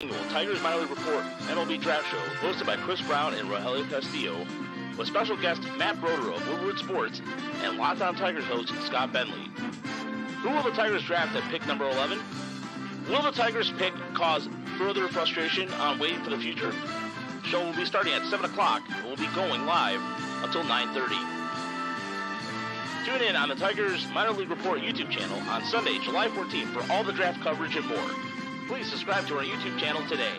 Annual Tigers Minor League Report MLB Draft Show, hosted by Chris Brown and Rogelio Castillo, with special guest Matt Broder of Woodward Sports and Locked On Tigers host Scott Bentley. Who will the Tigers draft at pick number 11? Will the Tigers pick cause further frustration on waiting for the future? The show will be starting at 7 o'clock and will be going live until 9:30. Tune in on the Tigers Minor League Report YouTube channel on Sunday, July 14th for all the draft coverage and more. Please subscribe to our YouTube channel today.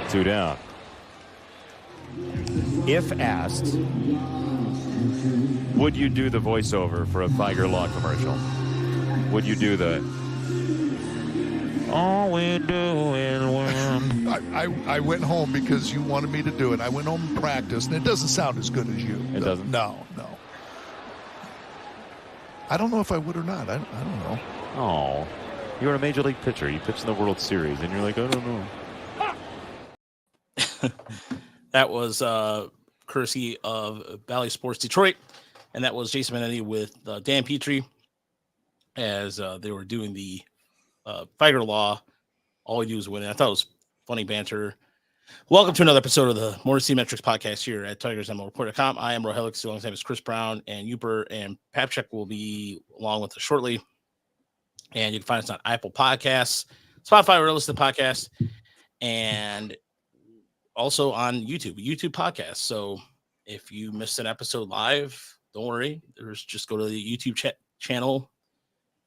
Two down. If asked, would you do the voiceover for a Tiger Law commercial? Would you do the all we do is win? I went home because you wanted me to do it. I went home and practiced, and it doesn't sound as good as you. It doesn't? No. I don't know if I would or not. I don't know. Oh, you're a major league pitcher. You pitched in the World Series, and you're like, I don't know. That was courtesy of Valley Sports Detroit, and that was Jason Benetti with Dan Petrie as they were doing the Tiger Law. All we do is win. I thought it was funny banter. Welcome to another episode of the Morning C Metrics podcast here at TigersMLReport.com. I am Rogelio, alongside with Chris Brown and Uper, and Papchek will be along with us shortly. And you can find us on Apple Podcasts, Spotify, where you listen to podcasts, and also on YouTube podcast. So if you missed an episode live, don't worry. Just go to the YouTube channel,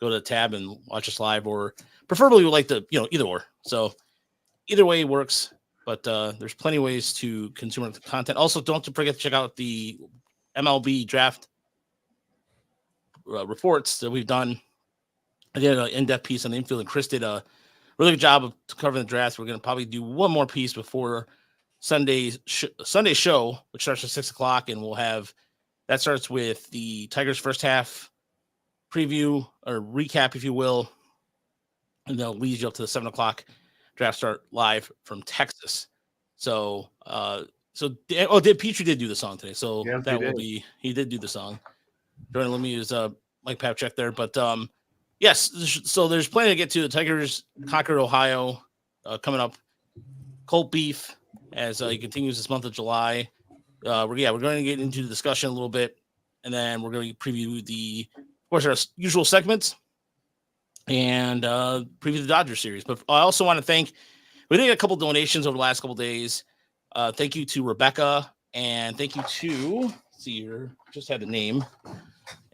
go to the tab and watch us live, or preferably we like the, either or. So either way works, but there's plenty of ways to consume the content. Also, don't forget to check out the MLB draft reports that we've done. I did an in-depth piece on the infield, and Chris did a really good job of covering the draft. We're going to probably do one more piece before Sunday show, which starts at 6 o'clock, and that starts with the Tigers first half preview or recap, if you will, and they'll lead you up to the 7 o'clock draft start live from Texas. So Petrie did do the song today, so yeah, he did do the song. Jordan Lemieux is Mike Papchek there, but yes, so there's plenty to get to. The Tigers conquered Ohio coming up. Colt Beef as he continues this month of July. We're going to get into the discussion a little bit, and then we're going to preview our usual segments and preview the Dodgers series. But I also want to we did get a couple donations over the last couple days. Thank you to Rebecca, and thank you to, let's see here, just had the name,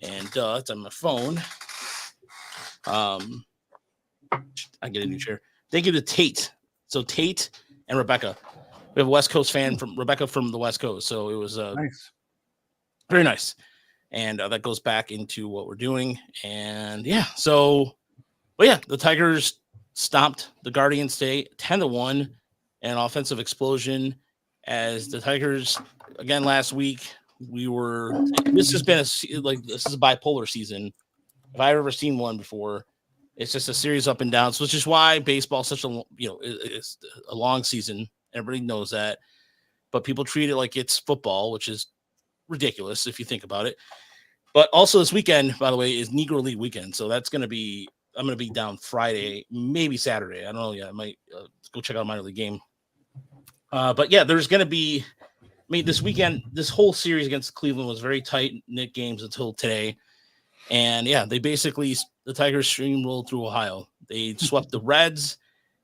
and it's on my phone. I get a new chair. Thank you to Tate. So Tate and Rebecca. We have a West Coast fan from Rebecca from the West Coast. So it was nice. Very nice. And that goes back into what we're doing. And the Tigers stopped the Guardians today 10-1, an offensive explosion as the Tigers, again, last week, this is a bipolar season. If I've ever seen one before, it's just a series up and down. So it's just why baseball is such it's a long season. Everybody knows that, but people treat it like it's football, which is ridiculous if you think about it. But also this weekend, by the way, is Negro League weekend. So I'm going to be down Friday, maybe Saturday. I don't know yet. I might go check out a minor league game. But yeah, there's going to be, this weekend, this whole series against Cleveland was very tight-knit games until today. And yeah, the Tigers steamrolled through Ohio. They swept the Reds,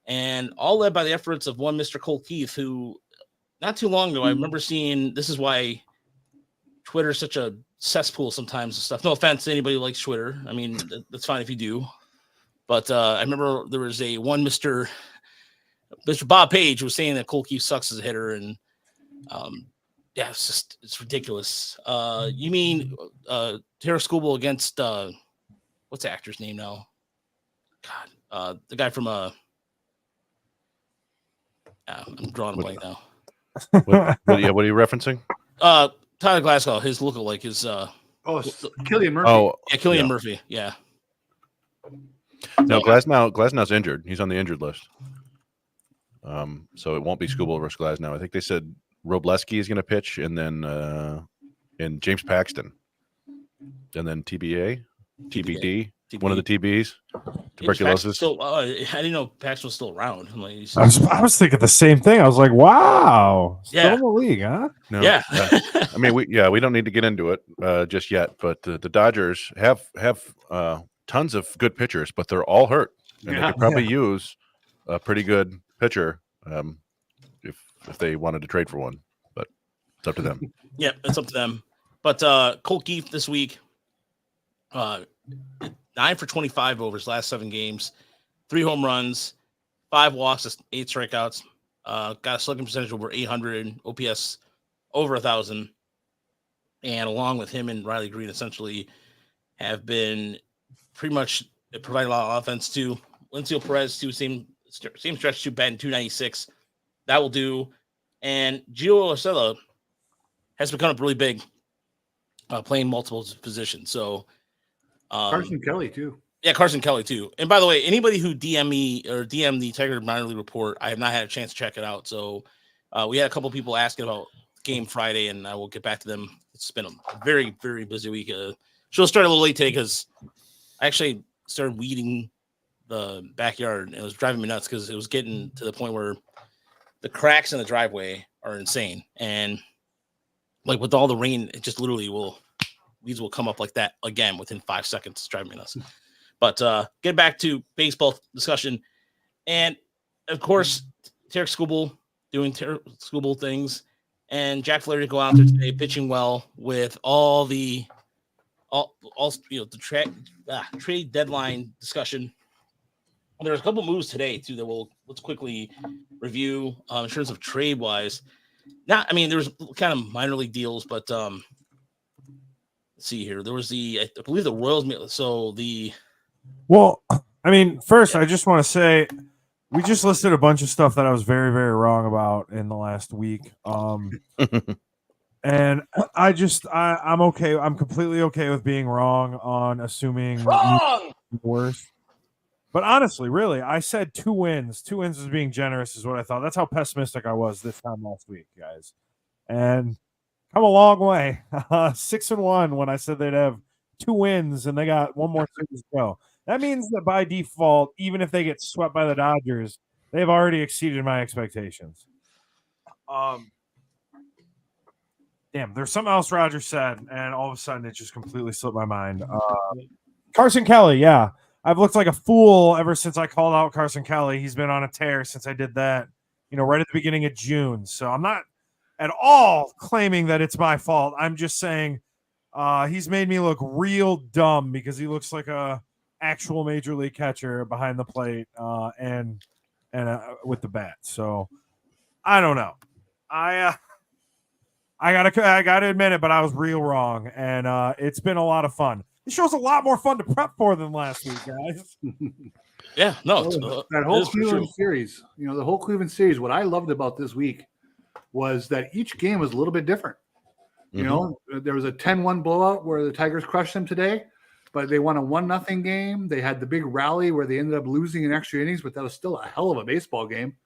and all led by the efforts of one Mr. Colt Keith, who not too long ago, I remember seeing, this is why Twitter is such a cesspool sometimes and stuff. No offense to anybody who likes Twitter. I mean, that's fine if you do. But I remember there was one Mr. Bob Page was saying that Colt Keith sucks as a hitter, and it's ridiculous. You mean Tara Skubal against what's the actor's name now? God, the guy from I'm drawing a blank now. What are you referencing? Tyler Glasgow, his lookalike is Killian Murphy. Oh, Killian Murphy. Yeah. No, Glasnow's injured. He's on the injured list. So it won't be Skubal versus Glasnow. I think they said Robleski is going to pitch, and then and James Paxton, and then TBD, one of the TBs, tuberculosis. Still, I didn't know Paxton was still around. I'm like, I was thinking the same thing. I was like, wow, still Yeah. in the league, huh? No, Yeah. I mean, we don't need to get into it just yet, but the Dodgers have tons of good pitchers, but they're all hurt, and they could probably use a pretty good pitcher if they wanted to trade for one, but it's up to them. Yeah, it's up to them. But Colt Keith this week, 9 for 25 over his last 7 games, 3 home runs, 5 walks, 8 strikeouts. Got a slugging percentage over 800, OPS over 1,000. And along with him and Riley Green, essentially have been pretty much providing a lot of offense to Lincio Perez, too, same stretch, too, batting 296. That will do. And Gio Urshela has become really big, playing multiple positions. So Carson Kelly too. Yeah, Carson Kelly too. And by the way, anybody who DM me or DM the Tiger minor league report, I have not had a chance to check it out. So we had a couple people asking about game Friday, and I will get back to them. It's been a very, very busy week. Show started a little late today because I actually started weeding the backyard, and it was driving me nuts because it was getting to the point where the cracks in the driveway are insane. And like with all the rain, it just literally weeds will come up like that again within 5 seconds. It's driving me nuts. But get back to baseball discussion. And of course, Tarek Skubal doing Skubal things, and Jack Flaherty go out there today pitching well with all the trade deadline discussion. There's a couple moves today too that let's quickly review in terms of trade wise. There was kind of minor league deals, but let's see here. There was I believe the Royals. So first I just want to say we just listed a bunch of stuff that I was very, very wrong about in the last week. And I'm okay. I'm completely okay with being wrong on assuming worse. But honestly, really, I said 2 wins. 2 wins is being generous, is what I thought. That's how pessimistic I was this time last week, guys. And come a long way. 6-1 when I said they'd have 2 wins, and they got one more series to go. That means that by default, even if they get swept by the Dodgers, they've already exceeded my expectations. Damn, there's something else Roger said, and all of a sudden it just completely slipped my mind. Carson Kelly, yeah. I've looked like a fool ever since I called out Carson Kelly. He's been on a tear since I did that, right at the beginning of June. So I'm not at all claiming that it's my fault. I'm just saying he's made me look real dumb because he looks like a actual major league catcher behind the plate and with the bat. So I don't know. I gotta admit it, but I was real wrong, and it's been a lot of fun. This show's a lot more fun to prep for than last week, guys. Yeah, no, that whole Cleveland series, the whole Cleveland series. What I loved about this week was that each game was a little bit different. There was a 10-1 blowout where the Tigers crushed them today, but they won a 1-0 game. They had the big rally where they ended up losing in extra innings, but that was still a hell of a baseball game.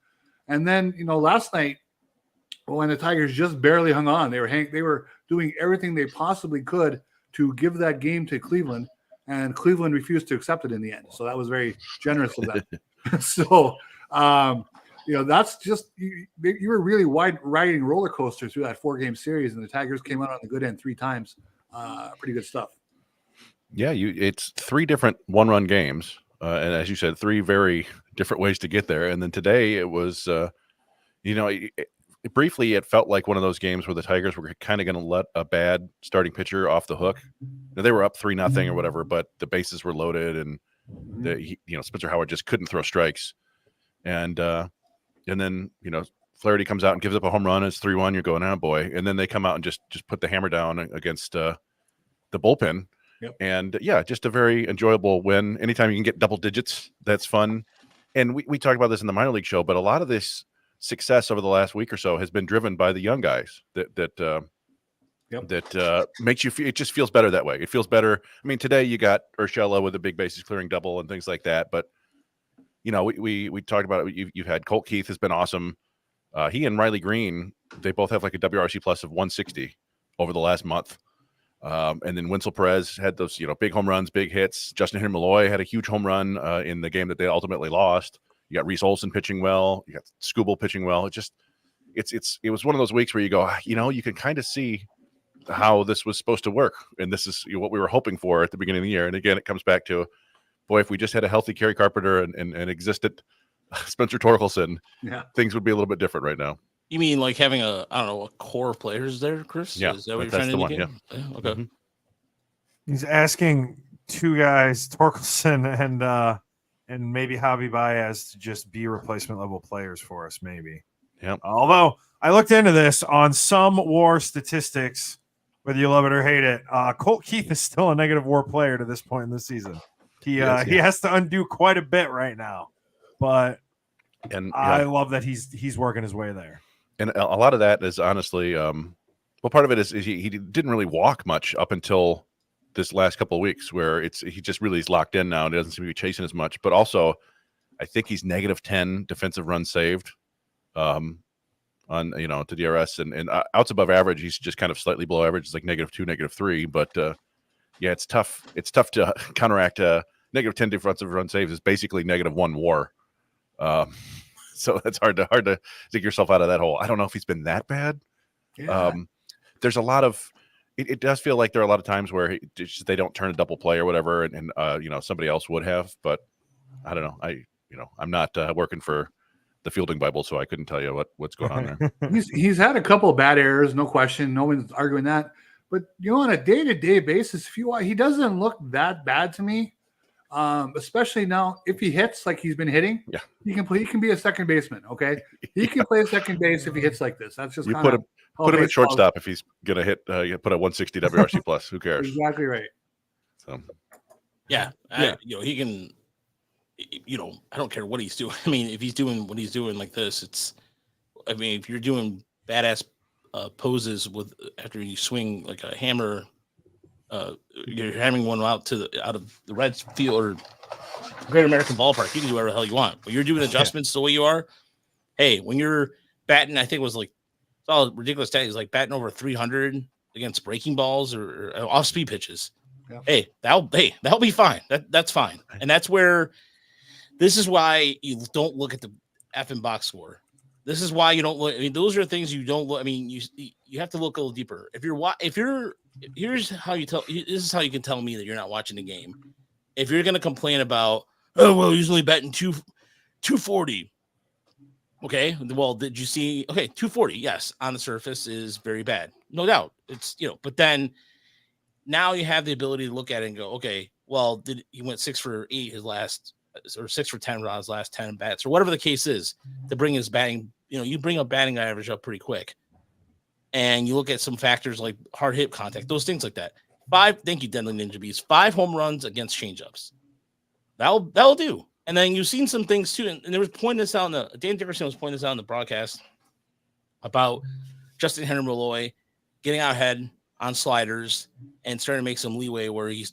And then, last night, when the Tigers just barely hung on, they were doing everything they possibly could to give that game to Cleveland, and Cleveland refused to accept it in the end. So that was very generous of them. So, that's just you were really riding roller coaster through that 4-game series, and the Tigers came out on the good end 3 times. Pretty good stuff. Yeah, it's 3 different 1-run games, and as you said, 3 very different ways to get there. And then today it was, briefly, it felt like one of those games where the Tigers were kind of going to let a bad starting pitcher off the hook. They were up 3-0 or whatever, but the bases were loaded, and Spencer Howard just couldn't throw strikes. And then Flaherty comes out and gives up a home run. It's 3-1. You're going, oh boy! And then they come out and just put the hammer down against the bullpen. Yep. And just a very enjoyable win. Anytime you can get double digits, that's fun. And we talked about this in the minor league show, but a lot of this success over the last week or so has been driven by the young guys that makes you feel, it just feels better that way. It feels better. I mean, today you got Urshela with a big bases clearing double and things like that, but we talked about it. You've had Colt Keith has been awesome. He and Riley Green they both have like a WRC plus of 160 over the last month. And then Winsel Perez had those, big home runs, big hits. Justin Henry Malloy had a huge home run in the game that they ultimately lost. You got Reese Olson pitching well. You got Skubal pitching well. It was one of those weeks where you go, you can kind of see how this was supposed to work. And this is what we were hoping for at the beginning of the year. And again, it comes back to, boy, if we just had a healthy Kerry Carpenter and existed Spencer Torkelson, things would be a little bit different right now. You mean like having a core of players there, Chris? Yeah, is that what you're trying to indicate? Yeah. Okay. Mm-hmm. He's asking two guys, Torkelson and maybe Javi Baez, to just be replacement level players for us, maybe. Yeah. Although I looked into this on some WAR statistics, whether you love it or hate it, Colt Keith is still a negative WAR player to this point in the season. He has to undo quite a bit right now, but I love that he's working his way there. And a lot of that is honestly, part of it is he didn't really walk much up until this last couple of weeks, where he just really is locked in now and doesn't seem to be chasing as much. But also, I think he's -10 defensive runs saved on to DRS, and outs above average. He's just kind of slightly below average. It's like -2, -3. But it's tough. It's tough to counteract -10 defensive run saves is basically -1 WAR. So it's hard to dig yourself out of that hole. I don't know if he's been that bad. Yeah. There's a lot of it does feel like there are a lot of times where they don't turn a double play or whatever, and somebody else would have. But I don't know. I'm not working for the Fielding Bible, so I couldn't tell you what's going on there. He's had a couple of bad errors, no question. No one's arguing that. But on a day-to-day basis, he doesn't look that bad to me. Especially now, if he hits like he's been hitting, he can be a second baseman. Okay, he can play second base if he hits like this. That's just put him at shortstop if he's gonna hit. You put a 160 WRC plus. Who cares? Exactly right. So, he can. I don't care what he's doing. I mean, if he's doing what he's doing like this, if you're doing badass poses after you swing like a hammer. You're hammering one out of the red field or Great American Ballpark. You can do whatever the hell you want. But you're doing adjustments the way you are. Hey, when you're batting, I think it was like it's all ridiculous stat. He's like batting over 300 against breaking balls or off-speed pitches. Yeah. Hey, that'll be fine. That's fine. And that's where this is why you don't look at the effing box score. This is why you don't look. I mean, those are things you don't look. I mean, you have to look a little deeper. Here's how you tell. This is how you can tell me that you're not watching the game. If you're going to complain about, usually betting 240. Okay, well, did you see? Okay, 240. Yes, on the surface is very bad, no doubt. It's but then now you have the ability to look at it and go, okay, well, he went 6 for 8 his last, or 6 for 10 on his last 10 bats, or whatever the case is, to bring his batting. You bring a batting average up pretty quick. And you look at some factors like hard hit contact, those things like that. 5, thank you, Deadly Ninja Beast. 5 home runs against changeups. That'll do. And then you've seen some things too. And there was pointing this out Dan Dickerson was pointing this out in the broadcast about Justin Henry Malloy getting out ahead on sliders and starting to make some leeway where he's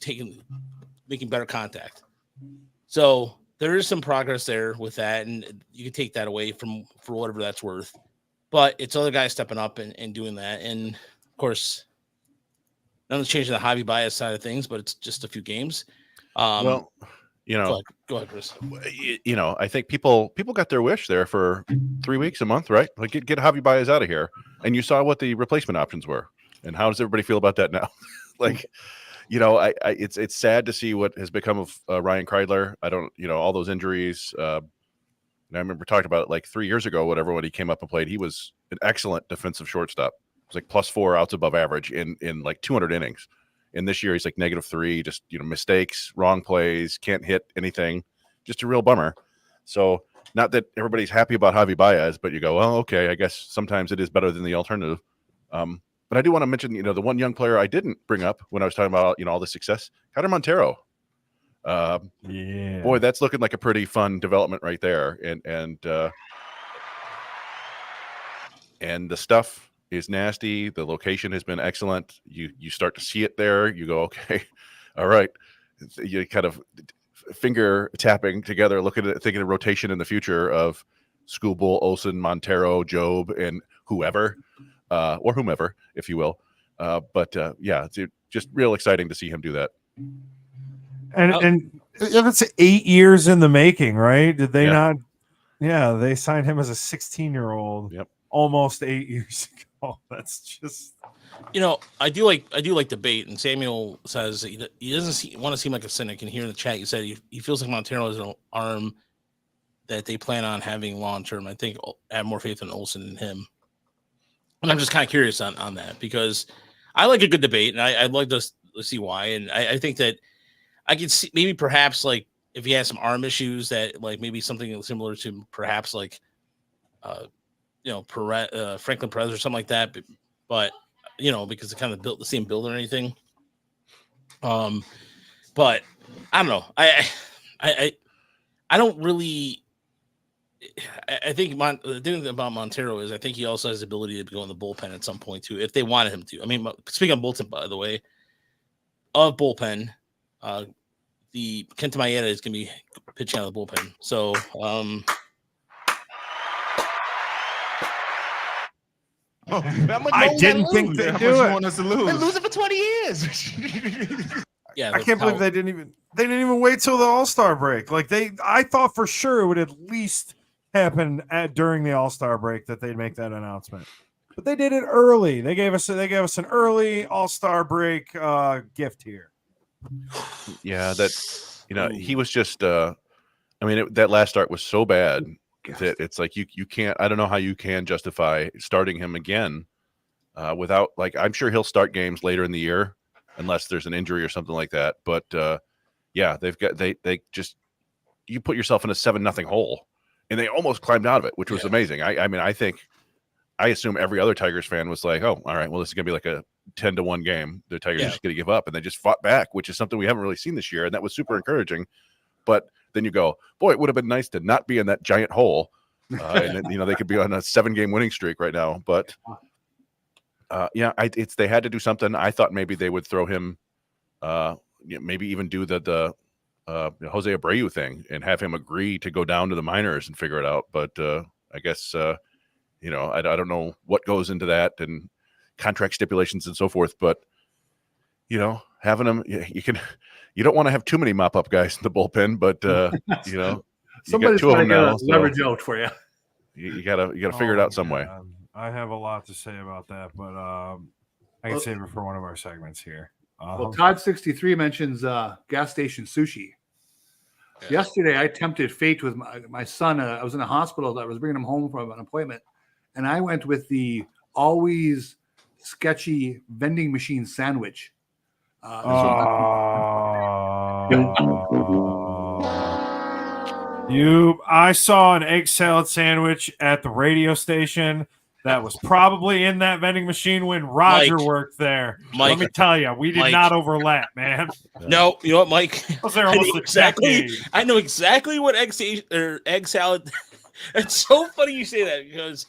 making better contact. So there is some progress there with that, and you can take that away for whatever that's worth. But it's other guys stepping up and doing that. And, of course, nothing's changing the Javi Baez side of things, but it's just a few games. Go ahead, Chris. I think people got their wish there for 3 weeks, a month, right? Like, get Javi Baez out of here. And you saw what the replacement options were. And how does everybody feel about that now? It's sad to see what has become of Ryan Kreidler. I don't, all those injuries. And I remember talking about it like 3 years ago, whatever, when he came up and played. He was an excellent defensive shortstop. It was like +4 outs above average in like 200 innings. And this year he's like -3, just, mistakes, wrong plays, can't hit anything. Just a real bummer. So not that everybody's happy about Javi Baez, but you go, well, okay, I guess sometimes it is better than the alternative. But I do want to mention, the one young player I didn't bring up when I was talking about, all the success, Cutter Montero. Boy, that's looking like a pretty fun development right there. And the stuff is nasty. The location has been excellent. You start to see it there. You go, okay, all right. You kind of finger tapping together, looking at thinking of rotation in the future of Skubal, Olsen, Montero, Job, and whoever or whomever, if you will. But it's just real exciting to see him do that. And it's 8 years in the making, right? Did they not? Yeah, they signed him as a 16-year-old. Yep. Almost 8 years ago. That's just. I do like debate, and Samuel says he doesn't want to seem like a cynic. And here in the chat, you said he feels like Montero is an arm that they plan on having long term. I think I have more faith in Olsen than him, and I'm just kind of curious on that because I like a good debate, and I'd like to see why. And I think that I could see maybe perhaps like if he has some arm issues that like maybe something similar to perhaps like Franklin Perez or something like that, but because they kind of built the same build or anything. But I don't know. I don't really. I think the thing about Montero is I think he also has the ability to go in the bullpen at some point too, if they wanted him to. I mean, speaking of bullpen, by the way, bullpen, the Kenta Maeda is going to be pitching out of the bullpen. So, I didn't think they'd do it. Want us to lose? Been losing for 20 years. yeah, I can't believe they didn't even wait till the All-Star break. Like I thought for sure it would at least happen during the All-Star break that they'd make that announcement. But they did it early. They gave us an early All-Star break gift here. Yeah, he was just that last start was so bad that it's like you can't. I don't know how you can justify starting him again without I'm sure he'll start games later in the year unless there's an injury or something like that. But they just you put yourself in a 7-0 hole and they almost climbed out of it, which was amazing. I assume every other Tigers fan was like, oh, all right, well, this is gonna be like a 10-1 game. The Tigers are just gonna give up, and they just fought back, which is something we haven't really seen this year, and that was super encouraging. But then you go, boy, it would have been nice to not be in that giant hole. And then, they could be on a 7-game winning streak right now. But they had to do something. I thought maybe they would throw him, maybe even do the Jose Abreu thing and have him agree to go down to the minors and figure it out. But I guess, I don't know what goes into that and contract stipulations and so forth. But, having them, you don't want to have too many mop-up guys in the bullpen, but somebody's got 2 of them now. Leverage out for you. You gotta figure it out some way. I have a lot to say about that, but I can save it for one of our segments here. Todd 63 mentions gas station sushi. Yesterday, I tempted fate with my son. I was in the hospital. I was bringing him home from an appointment, and I went with the always sketchy vending machine sandwich. I saw an egg salad sandwich at the radio station that was probably in that vending machine when Roger worked there. Let me tell you, we did not overlap, man. No, you know what, Mike? I know exactly what egg salad. It's so funny you say that because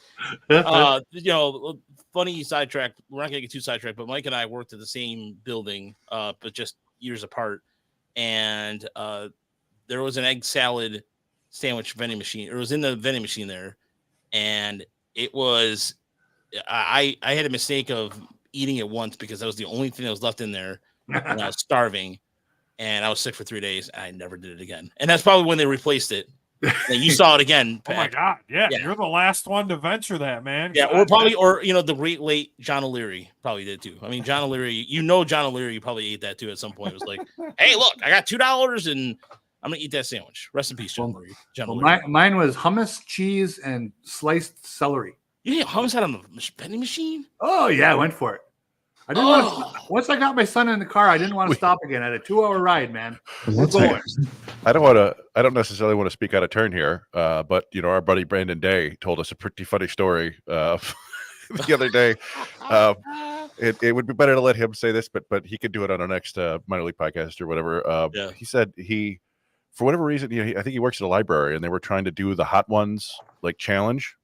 funny sidetrack. We're not gonna get too sidetracked, but Mike and I worked at the same building, but just years apart. And there was an egg salad sandwich vending machine. It was in the vending machine there, and it was. I had a mistake of eating it once because that was the only thing that was left in there, and I was starving, and I was sick for 3 days. And I never did it again, and that's probably when they replaced it. And you saw it again, Pat. Oh my God! Yeah, you're the last one to venture that, man. Yeah, the great late John O'Leary probably did too. I mean, John O'Leary, John O'Leary probably ate that too at some point. It was like, hey, look, I got $2 and I'm gonna eat that sandwich. Rest in peace, John O'Leary. Mine was hummus, cheese, and sliced celery. You didn't hummus out on the vending machine? Oh yeah, I went for it. I didn't want to, once I got my son in the car, I didn't want to stop again. I had a 2-hour ride, man. I don't necessarily want to speak out of turn here, but our buddy Brandon Day told us a pretty funny story the other day. It would be better to let him say this, but he could do it on our next minor league podcast or whatever. He said for whatever reason, I think he works at a library, and they were trying to do the hot ones challenge,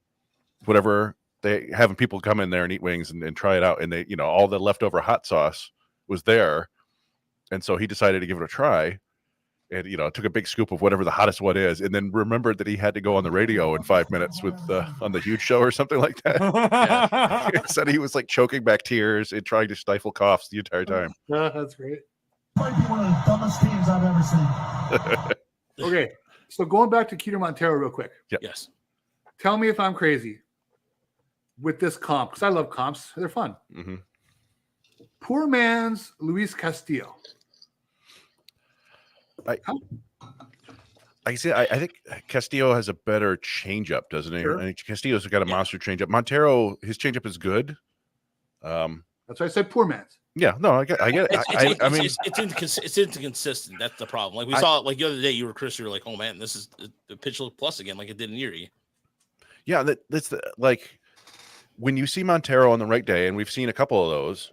whatever. They having people come in there and eat wings and try it out, and they, all the leftover hot sauce was there, and so he decided to give it a try, and took a big scoop of whatever the hottest one is, and then remembered that he had to go on the radio in 5 minutes with on the Huge Show or something like that. Said he was like choking back tears and trying to stifle coughs the entire time. That's great. Might be one of the dumbest teams I've ever seen. Okay, so going back to Keith Montero real quick. Yep. Yes. Tell me if I'm crazy with this comp, because I love comps. They're fun. Mm-hmm. Poor man's Luis Castillo. I think Castillo has a better changeup, doesn't he? Sure. I think Castillo's got a monster changeup. Montero, his changeup is good. That's why I said poor man's. Yeah, no, I get it. I mean, It's inconsistent. That's the problem. Like we saw it like the other day. You were like, oh man, this is the pitch look plus again, like it did in Erie. Yeah, that's like when you see Montero on the right day, and we've seen a couple of those.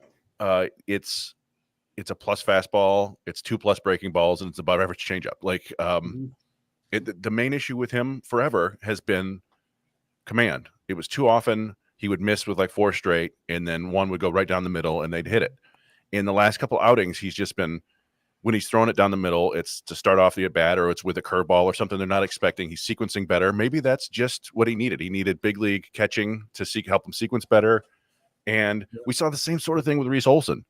It's a plus fastball, it's 2+ breaking balls, and it's above average changeup. Like the main issue with him forever has been command. It was too often he would miss with like 4 straight, and then one would go right down the middle, and they'd hit it. In the last couple outings, he's just been, when he's throwing it down the middle, it's to start off the at bat, or it's with a curveball or something they're not expecting. He's sequencing better. Maybe that's just what he needed. He needed big league catching to help him sequence better. And we saw the same sort of thing with Reese Olson,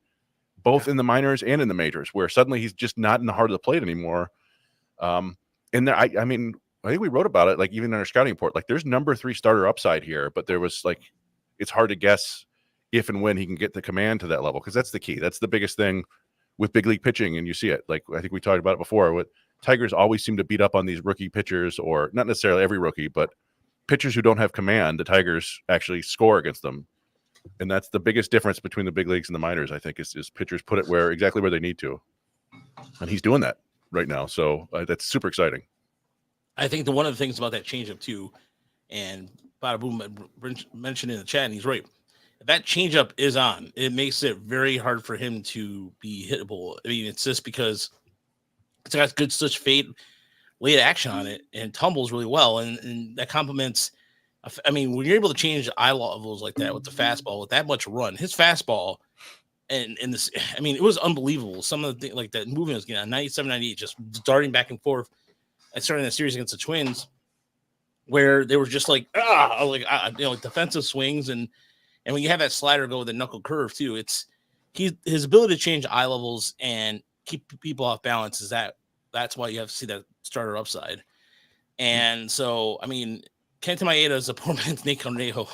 both in the minors and in the majors, where suddenly he's just not in the heart of the plate anymore. And I mean, I think we wrote about it, like even in our scouting report, like there's number 3 starter upside here, but there was like, it's hard to guess if and when he can get the command to that level, because that's the key. That's the biggest thing with big league pitching, and you see it. Like I think we talked about it before. What Tigers always seem to beat up on these rookie pitchers, or not necessarily every rookie, but pitchers who don't have command. The Tigers actually score against them, and that's the biggest difference between the big leagues and the minors. I think is pitchers put it exactly where they need to, and he's doing that right now. So that's super exciting. I think one of the things about that changeup too, and Bada Boom mentioned in the chat, and he's right. If that changeup is on, it makes it very hard for him to be hittable. I mean, it's just because it's got good such fade late action on it and tumbles really well, and that complements. I mean, when you're able to change eye levels like that with the fastball with that much run, his fastball and this, I mean, it was unbelievable. Some of the things like that movement was getting on 97, 98, just darting back and forth. And starting the series against the Twins, where they were just like defensive swings, and when you have that slider go with a knuckle curve too, it's his ability to change eye levels and keep people off balance that's why you have to see that starter upside. And so, I mean, Kenta Maeda is a poor man's Nate Cornejo.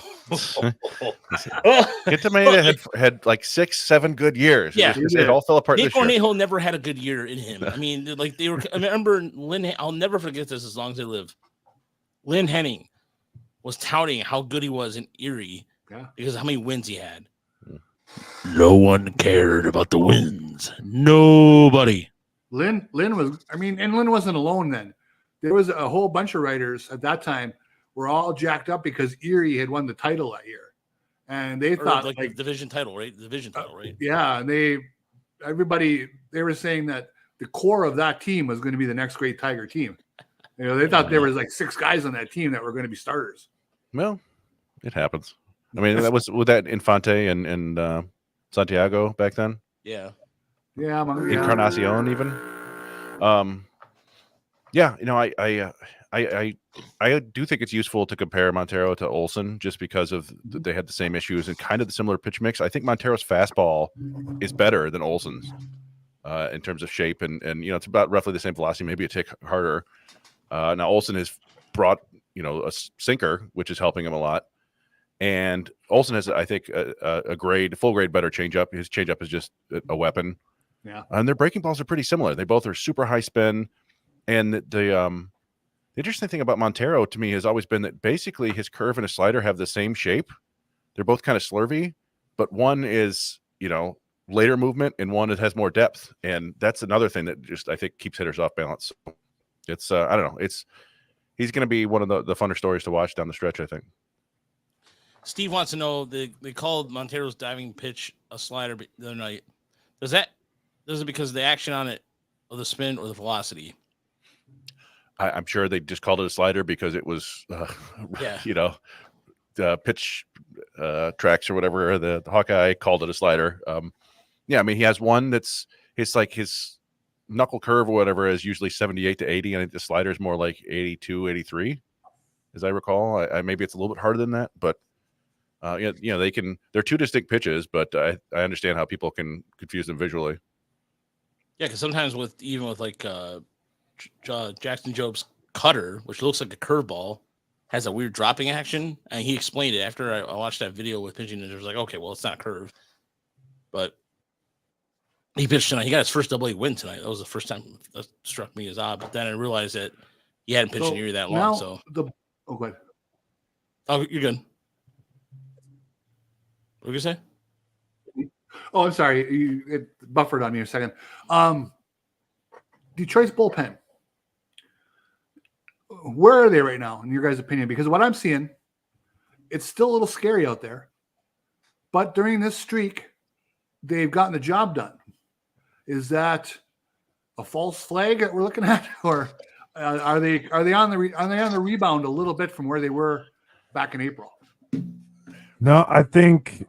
Kenta Maeda had like 6-7 good years. Yeah, it all fell apart. Nate Cornejo never had a good year in him. I mean, like they were. I remember Lynn. I'll never forget this as long as I live. Lynn Henning was touting how good he was in Erie because of how many wins he had. No one cared about the wins. Nobody. Lynn was. I mean, and Lynn wasn't alone then. There was a whole bunch of writers at that time were all jacked up because Erie had won the title that year, and they thought like the division title, right? Yeah, and they were saying that the core of that team was going to be the next great Tiger team. They thought there was like 6 guys on that team that were going to be starters. Well, it happens. I mean, that was with that Infante and Santiago back then. Yeah. Encarnacion even. I do think it's useful to compare Montero to Olson just because of they had the same issues and kind of the similar pitch mix. I think Montero's fastball is better than Olson's in terms of shape, and it's about roughly the same velocity, maybe a tick harder. Now Olson has brought a sinker, which is helping him a lot, and Olson has, I think, a full grade better changeup. His changeup is just a weapon. Yeah, and their breaking balls are pretty similar. They both are super high spin, and the interesting thing about Montero to me has always been that basically his curve and his slider have the same shape. They're both kind of slurvy, but one is, later movement and one that has more depth. And that's another thing that just, I think, keeps hitters off balance. It's, I don't know. He's going to be one of the funner stories to watch down the stretch, I think. Steve wants to know, they called Montero's diving pitch a slider the other night. Is it because of the action on it, or the spin, or the velocity? I'm sure they just called it a slider because it was, the pitch tracks or whatever. The Hawkeye called it a slider. I mean, he has one it's like his knuckle curve or whatever is usually 78 to 80. I think the slider is more like 82, 83, as I recall. I maybe it's a little bit harder than that, but they're two distinct pitches, but I understand how people can confuse them visually. Yeah, because sometimes with like Jackson Job's cutter, which looks like a curveball, has a weird dropping action, and he explained it after I watched that video with pitching ninja. I was like, okay, well, it's not a curve, but he pitched tonight. He got his first Double-A win tonight. That was the first time that struck me as odd. But then I realized that he hadn't pitched in Erie that long. So go ahead. Oh, you're good. What were you say? Oh, I'm sorry. It buffered on me a second. Detroit's bullpen. Where are they right now, in your guys' opinion? Because what I'm seeing, it's still a little scary out there. But during this streak, they've gotten the job done. Is that a false flag that we're looking at, or are they on the rebound a little bit from where they were back in April? No, I think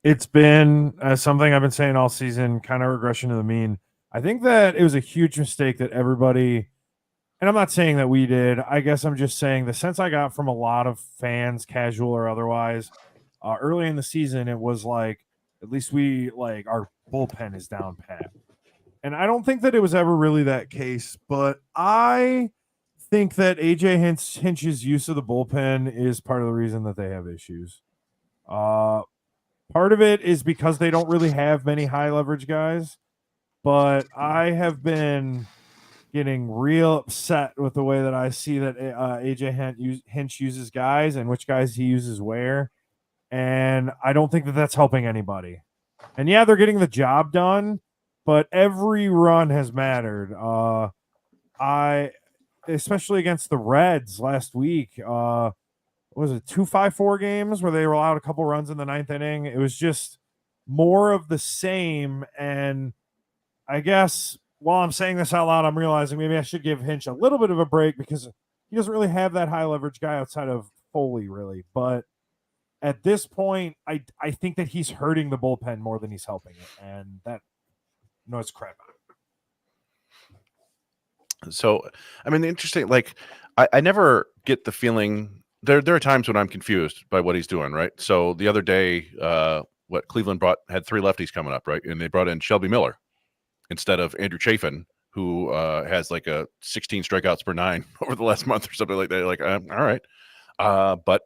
it's been something I've been saying all season, kind of regression to the mean. I think that it was a huge mistake that everybody, and I'm not saying that we did, I guess I'm just saying the sense I got from a lot of fans, casual or otherwise, early in the season, it was like, at least our bullpen is down pat. And I don't think that it was ever really that case, but I think that AJ Hinch's use of the bullpen is part of the reason that they have issues. Part of it is because they don't really have many high leverage guys, but I have been getting real upset with the way that I see that AJ Hinch uses guys and which guys he uses where. And I don't think that that's helping anybody. And yeah, they're getting the job done, but every run has mattered. Especially against the Reds last week, was it 2-5-4 games where they were allowed a couple runs in the ninth inning? It was just more of the same. And I guess while I'm saying this out loud, I'm realizing maybe I should give Hinch a little bit of a break because he doesn't really have that high leverage guy outside of Foley, really. But at this point, I think that he's hurting the bullpen more than he's helping it. And that it's crap. So, I mean, the interesting, like, I never get the feeling there are times when I'm confused by what he's doing, right? So the other day, what Cleveland had three lefties coming up, right? And they brought in Shelby Miller instead of Andrew Chafin, who has like a 16 strikeouts per 9 over the last month or something like that. Like, all right. But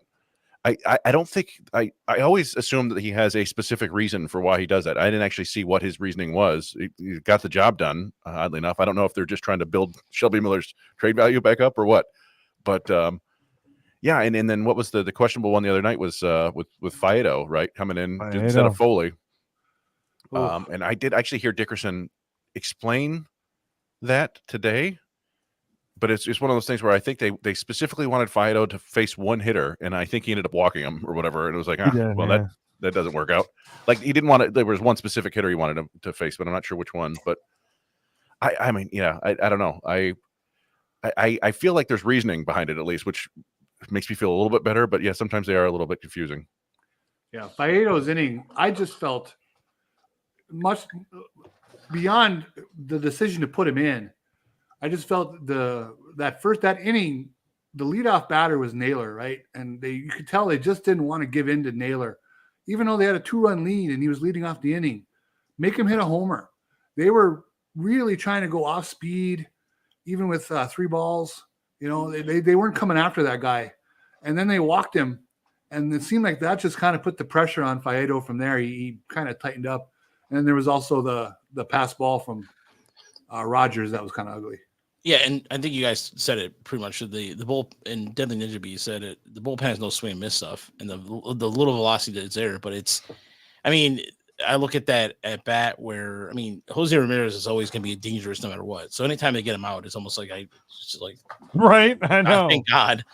I don't think I always assume that he has a specific reason for why he does that. I didn't actually see what his reasoning was. He got the job done, oddly enough. I don't know if they're just trying to build Shelby Miller's trade value back up or what. But yeah, and then what was the questionable one the other night was with Faedo, right, coming in instead of Foley. And I did actually hear Dickerson explain that today. But it's one of those things where I think they specifically wanted Faedo to face one hitter, and I think he ended up walking him or whatever. And it was like, that doesn't work out. Like he didn't want it. There was one specific hitter he wanted him to face, but I'm not sure which one. But I mean, yeah, I don't know. I feel like there's reasoning behind it at least, which makes me feel a little bit better. But yeah, sometimes they are a little bit confusing. Yeah, Faedo's inning, I just felt much beyond the decision to put him in. I just felt that inning, the leadoff batter was Naylor, right? And you could tell they just didn't want to give in to Naylor, even though they had a 2-run lead and he was leading off the inning. Make him hit a homer. They were really trying to go off speed, even with 3 balls. You know, they weren't coming after that guy. And then they walked him, and it seemed like that just kind of put the pressure on Faedo from there. He kind of tightened up. And then there was also the pass ball from Rogers that was kind of ugly. Yeah, and I think you guys said it pretty much. The bull and Deadly Ninja Bee said it. The bullpen has no swing and miss stuff, and the little velocity that's there. But I mean, I look at that at bat where Jose Ramirez is always going to be dangerous no matter what. So anytime they get him out, it's almost like right. I know. Thank God,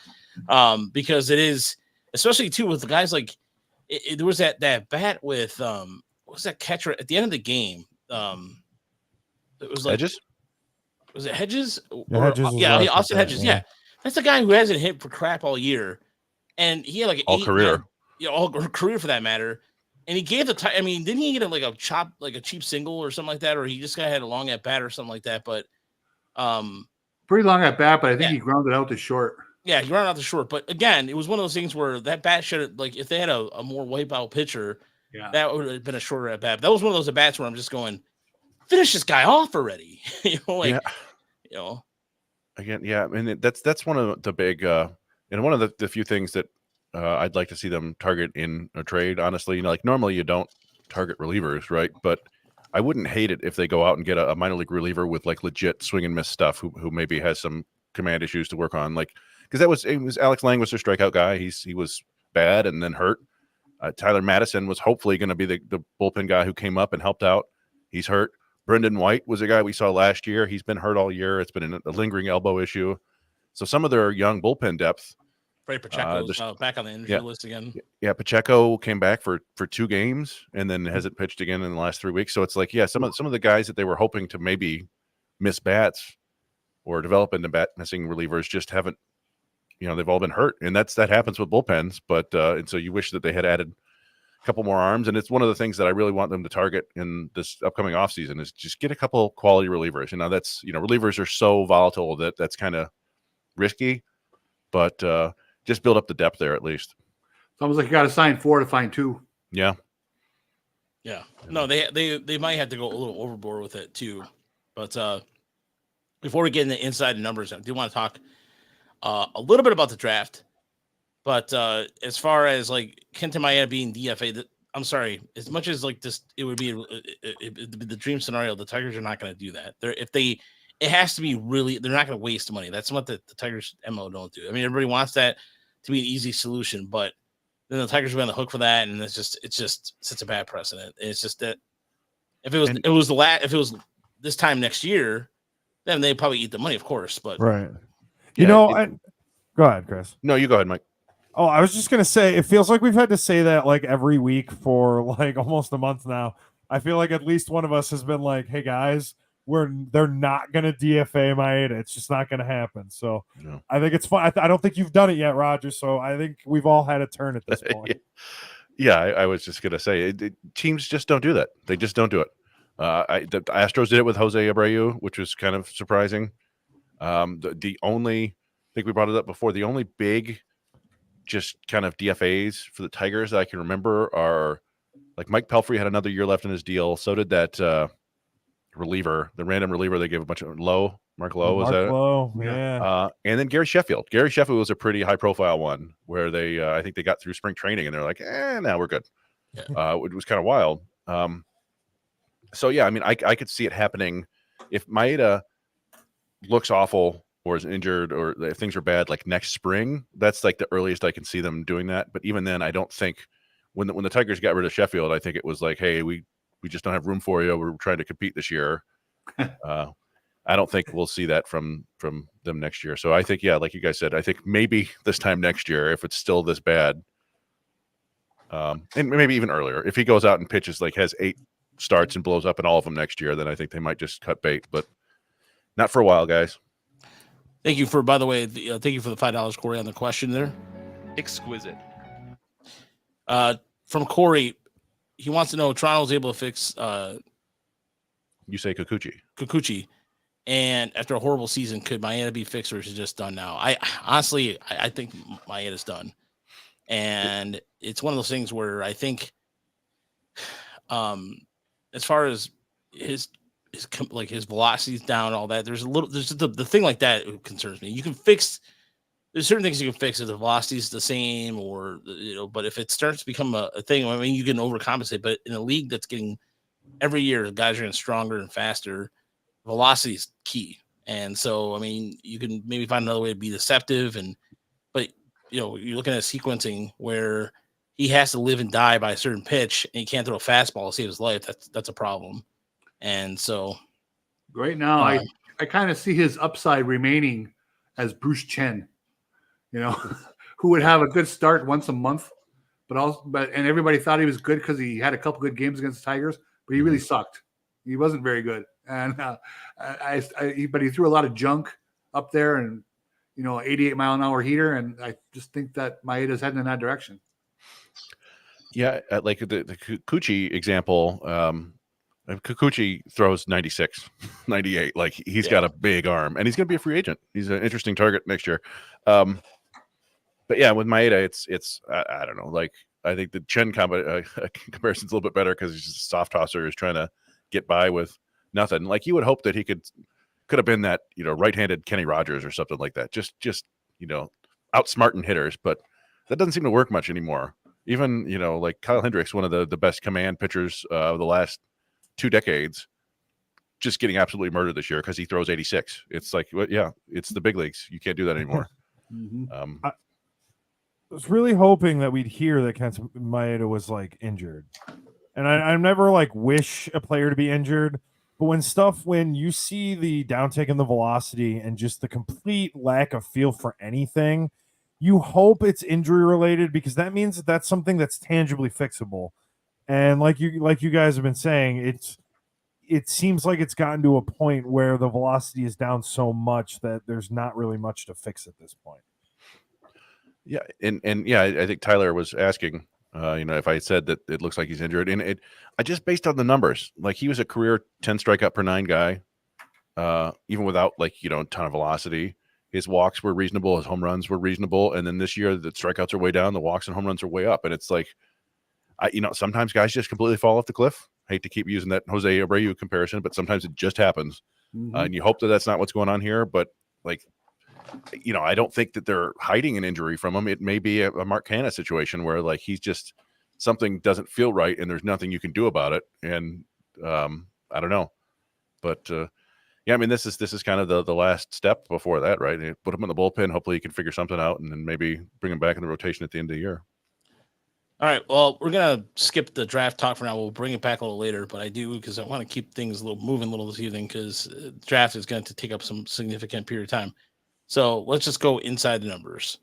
because it is, especially too with the guys like there was that bat with what was that catcher at the end of the game? It was like Hedges. Was it Hedges? Austin Hedges. Yeah, that's the guy who hasn't hit for crap all year, and he had like an all career. All career for that matter. And he gave I mean, didn't he get a cheap single or something like that, or he just had a long at bat or something like that? But pretty long at bat, but I think he grounded out to short. Yeah, he grounded out to short. But again, it was one of those things where that bat should have, like, if they had a more wipeout pitcher, that would have been a shorter at bat. That was one of those at bats where I'm just going, finish this guy off already. Again, yeah, and that's one of the big and one of the few things that I'd like to see them target in a trade. Honestly, like normally you don't target relievers, right? But I wouldn't hate it if they go out and get a minor league reliever with like legit swing and miss stuff, who maybe has some command issues to work on, like because it was Alex Lang was their strikeout guy. He was bad and then hurt. Tyler Madison was hopefully going to be the bullpen guy who came up and helped out. He's hurt. Brendan White was a guy we saw last year. He's been hurt all year. It's been a lingering elbow issue. So some of their young bullpen depth. Freddie Pacheco's back on the injury list again. Yeah, Pacheco came back for 2 games and then hasn't pitched again in the last 3 weeks. So it's like, some of the guys that they were hoping to maybe miss bats or develop into bat missing relievers just haven't. They've all been hurt, and that happens with bullpens. But and so you wish that they had added a couple more arms, and it's one of the things that I really want them to target in this upcoming offseason is just get a couple quality relievers. That's relievers are so volatile that's kind of risky, but just build up the depth there at least. It's almost like you got to sign 4 to find 2. Yeah. No, they might have to go a little overboard with it too. But before we get into inside numbers, I do want to talk a little bit about the draft. But as far as like Kenta Maeda being DFA, I'm sorry. As much as like this, it would be the dream scenario. The Tigers are not going to do that. It has to be really. They're not going to waste money. That's what the Tigers MO don't do. I mean, everybody wants that to be an easy solution, but then the Tigers will be on the hook for that, and it's just sets a bad precedent. It's just that if it was this time next year, then they probably eat the money, of course. But right, go ahead, Chris. No, you go ahead, Mike. Oh, I was just going to say, it feels like we've had to say that like every week for like almost a month now. I feel like at least one of us has been like, hey guys, they're not going to DFA Maeda. It's just not going to happen. So I think it's fun. I don't think you've done it yet, Roger. So I think we've all had a turn at this point. Yeah, I was just going to say, teams just don't do that. They just don't do it. The Astros did it with Jose Abreu, which was kind of surprising. The only, I think we brought it up before, the only big just kind of DFAs for the Tigers that I can remember are like Mike Pelfrey had another year left in his deal. So did that reliever, the random reliever they gave a bunch of Mark Lowe. Was that Lowe, yeah. And then Gary Sheffield. Gary Sheffield was a pretty high profile one where they I think they got through spring training and they're like, now we're good. It was kind of wild. So yeah, I mean, I could see it happening if Maeda looks awful or is injured or if things are bad, like next spring. That's like the earliest I can see them doing that. But even then, I don't think when the Tigers got rid of Sheffield, I think it was like, hey, we just don't have room for you. We're trying to compete this year. I don't think we'll see that from them next year. So I think, yeah, like you guys said, I think maybe this time next year, if it's still this bad, and maybe even earlier, if he goes out and pitches like has 8 starts and blows up in all of them next year, then I think they might just cut bait. But not for a while, guys. Thank you for, by the way, thank you for the $5, Corey, on the question there. Exquisite. From Corey, he wants to know if Toronto was able to fix you say Kikuchi, and after a horrible season, could Maeda be fixed or is it just done now? I honestly think Maeda's done, and it's one of those things where I think, as far as his velocity's down, all that, there's the thing like that concerns me. You can fix. There's certain things you can fix if the velocity is the same, or but if it starts to become a thing, I mean, you can overcompensate. But in a league that's getting every year, the guys are getting stronger and faster. Velocity is key, and so I mean, you can maybe find another way to be deceptive. But you're looking at sequencing where he has to live and die by a certain pitch, and he can't throw a fastball to save his life. That's a problem. And so, right now, I kind of see his upside remaining as Bruce Chen. Who would have a good start once a month, but everybody thought he was good because he had a couple good games against the Tigers, but he really sucked. He wasn't very good, and but he threw a lot of junk up there, and 88-mile-an-hour heater, and I just think that Maeda's heading in that direction. Yeah, like the Kikuchi example. Kikuchi throws 96, 98. Like he's got a big arm, and he's going to be a free agent. He's an interesting target next year. But yeah, with Maeda, it's I don't know. Like I think the Chen comparison's a little bit better because he's just a soft tosser who's trying to get by with nothing. Like you would hope that he could have been that right-handed Kenny Rogers or something like that. Just outsmarting hitters, but that doesn't seem to work much anymore. Even like Kyle Hendricks, one of the best command pitchers of the last 2 decades, just getting absolutely murdered this year because he throws 86. It's like, well, yeah, it's the big leagues. You can't do that anymore. I was really hoping that we'd hear that Kent Maeda was like injured, and I never like wish a player to be injured, but when you see the downtick in the velocity and just the complete lack of feel for anything, you hope it's injury related because that means that that's something that's tangibly fixable. And like you guys have been saying, it seems like it's gotten to a point where the velocity is down so much that there's not really much to fix at this point. Yeah, and yeah, I think Tyler was asking, if I said that it looks like he's injured, and I just based on the numbers, like he was a career 10 strikeout per 9 guy, even without a ton of velocity. His walks were reasonable, his home runs were reasonable, and then this year the strikeouts are way down, the walks and home runs are way up, and it's like, sometimes guys just completely fall off the cliff. I hate to keep using that Jose Abreu comparison, but sometimes it just happens, and you hope that that's not what's going on here. But like, I don't think that they're hiding an injury from him. It may be a Mark Canha situation where like he's just something doesn't feel right, and there's nothing you can do about it. And I don't know, but yeah, I mean this is kind of the last step before that, right? You put him in the bullpen. Hopefully, you can figure something out, and then maybe bring him back in the rotation at the end of the year. All right. Well, we're gonna skip the draft talk for now. We'll bring it back a little later, but I do because I want to keep things moving a little this evening because draft is going to take up some significant period of time. So let's just go inside the numbers.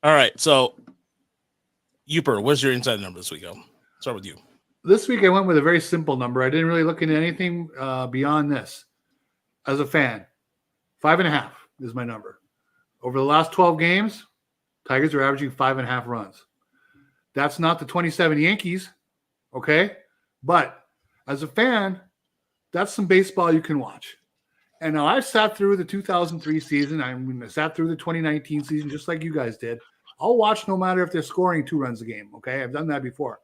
All right, so Uper, what's your inside number this week? I'll start with you. This week I went with a very simple number. I didn't really look into anything beyond this. As a fan, 5.5 is my number. Over the last 12 games, Tigers are averaging 5.5 runs. That's not the 27 Yankees, okay? But as a fan, that's some baseball you can watch. And now I've sat through the 2003 season. I sat through the 2019 season just like you guys did. I'll watch no matter if they're scoring 2 runs a game, okay? I've done that before.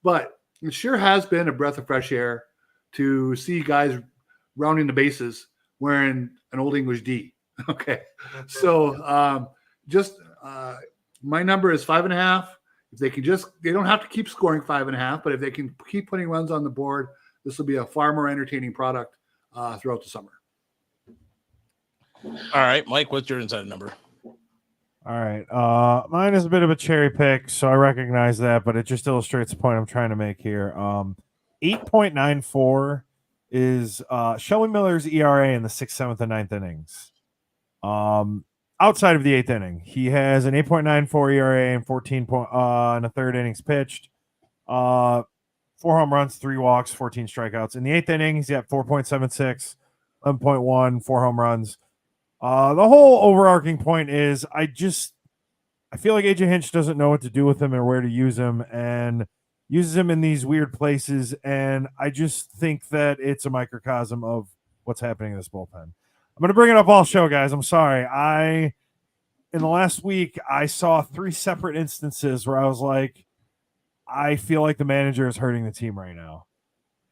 But it sure has been a breath of fresh air to see guys rounding the bases wearing an Old English D, okay? So my number is 5.5. If they can they don't have to keep scoring 5.5, but if they can keep putting runs on the board, this will be a far more entertaining product throughout the summer. All right, Mike, what's your inside number? All right. Mine is a bit of a cherry pick, so I recognize that, but it just illustrates the point I'm trying to make here. 8.94 is Shelby Miller's ERA in the 6th, 7th, and 9th innings. Outside of the 8th inning, he has an 8.94 ERA and 14 in the 3rd innings pitched. 4 home runs, 3 walks, 14 strikeouts. In the 8th inning, he's got 4.76, 11.1, 4 home runs. The whole overarching point is I feel like AJ Hinch doesn't know what to do with him or where to use him and uses him in these weird places. And I just think that it's a microcosm of what's happening in this bullpen. I'm going to bring it up all show, guys. I'm sorry. In the last week, I saw 3 separate instances where I was like, I feel like the manager is hurting the team right now.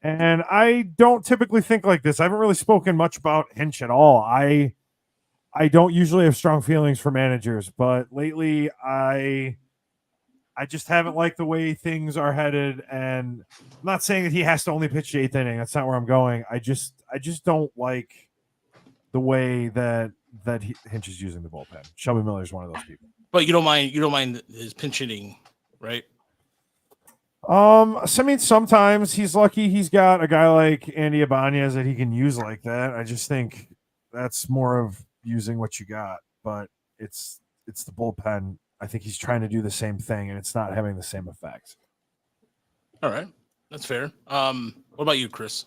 And I don't typically think like this. I haven't really spoken much about Hinch at all. I don't usually have strong feelings for managers, but lately I just haven't liked the way things are headed. And I'm not saying that he has to only pitch the 8th inning. That's not where I'm going. I just don't like the way that Hinch is using the bullpen. Shelby Miller is one of those people. But you don't mind his pinch hitting, right? So, I mean, sometimes he's lucky he's got a guy like Andy Ibanez that he can use like that. I just think that's more of using what you got, but it's it's the bullpen. I think he's trying to do the same thing, and it's not having the same effect. All right, that's fair. What about you, Chris?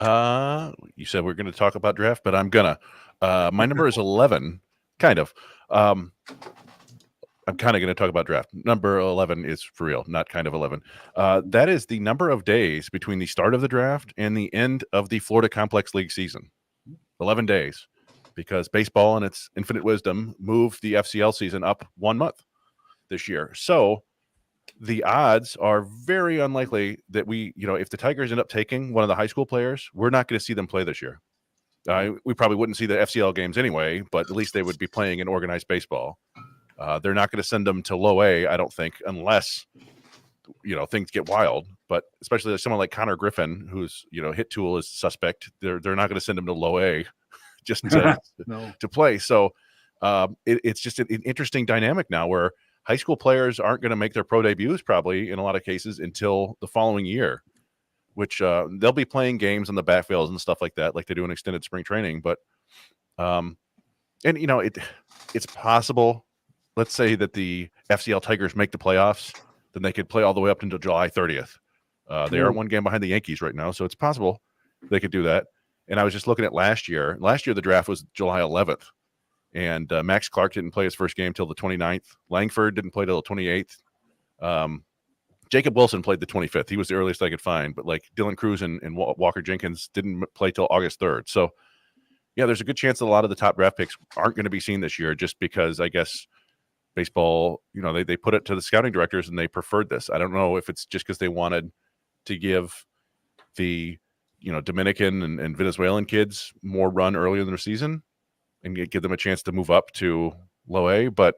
You said we're going to talk about draft, but I'm gonna. My number is 11. Kind of. I'm kind of going to talk about draft. Number 11 is for real, not kind of 11. That is the number of days between the start of the draft and the end of the Florida Complex League season. 11 days, because baseball and its infinite wisdom moved the FCL season up 1 month this year. So the odds are very unlikely that if the Tigers end up taking one of the high school players, we're not going to see them play this year. We probably wouldn't see the FCL games anyway, but at least they would be playing in organized baseball. They're not going to send them to low A, I don't think, unless things get wild. But especially someone like Connor Griffin, whose hit tool is suspect, they're not going to send him to low A just to play. So it's just an interesting dynamic now where high school players aren't going to make their pro debuts probably in a lot of cases until the following year, which they'll be playing games on the backfields and stuff like that, like they do in extended spring training. But it's possible. Let's say that the FCL Tigers make the playoffs, then they could play all the way up until July 30th. They are 1 game behind the Yankees right now, so it's possible they could do that. And I was just looking at last year. Last year, the draft was July 11th, and Max Clark didn't play his first game till the 29th. Langford didn't play till the 28th. Jacob Wilson played the 25th. He was the earliest I could find, but like Dylan Cruz and Walker Jenkins didn't play till August 3rd. So, yeah, there's a good chance that a lot of the top draft picks aren't going to be seen this year just because I guess baseball, they put it to the scouting directors and they preferred this. I don't know if it's just because they wanted to give the, Dominican and Venezuelan kids more run earlier in their season and give them a chance to move up to low A. But,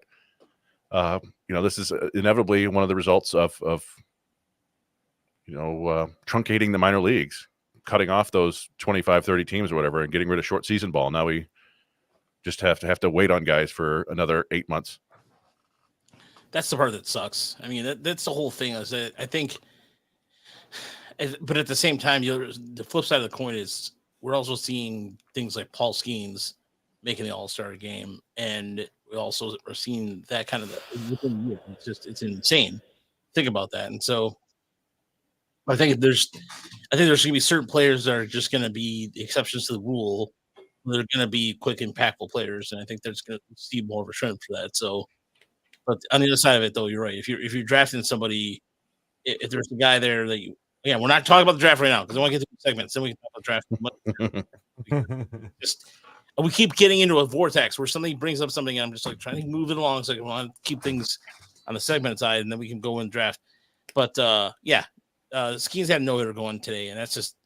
this is inevitably one of the results of truncating the minor leagues, cutting off those 25, 30 teams or whatever and getting rid of short season ball. Now we just have to wait on guys for another 8 months. That's the part that sucks. I mean, that's the whole thing. Is that I think, but at the same time, the flip side of the coin is we're also seeing things like Paul Skeens making the All-Star game, and we also are seeing that kind of within the year. It's insane. Think about that, and so I think there's going to be certain players that are just going to be the exceptions to the rule. They're going to be quick, impactful players, and I think there's going to see more of a trend for that. So. But on the other side of it, though, you're right. If you're drafting somebody, if there's a guy there that we're not talking about the draft right now because I want to get to the segments. Then we can talk about draft. We keep getting into a vortex where somebody brings up something, and I'm just like trying to move it along so I want to keep things on the segment side, and then we can go and draft. But Skeens had no hitter going today, and that's just.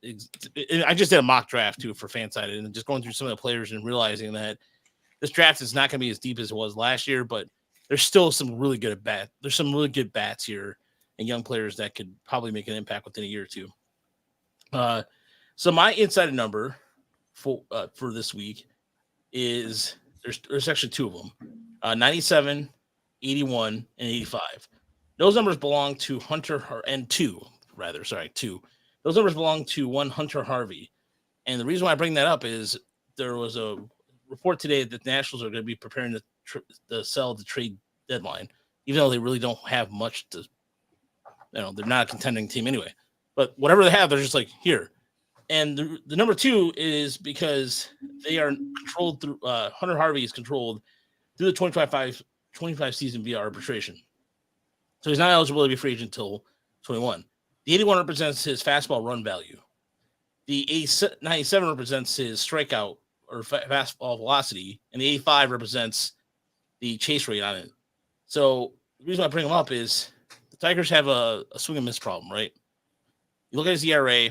I just did a mock draft too for Fanside, and just going through some of the players and realizing that this draft is not going to be as deep as it was last year, but there's still some really good bats. There's some really good bats here and young players that could probably make an impact within a year or two. So my inside number for this week is there's actually 2 of them, 97, 81, and 85. Those numbers belong to two. Those numbers belong to one Hunter Harvey. And the reason why I bring that up is there was a report today that the Nationals are going to be preparing to sell the trade deadline, even though they really don't have much to, they're not a contending team anyway. But whatever they have, they're just like, here. And the number 2 is because they are controlled through Hunter Harvey is controlled through the 25 season via arbitration. So he's not eligible to be free agent until 21. The 81 represents his fastball run value. The 97 represents his strikeout or fastball velocity, and the 85 represents the chase rate on it. So the reason I bring him up is the Tigers have a swing and miss problem, right? You look at his ERA,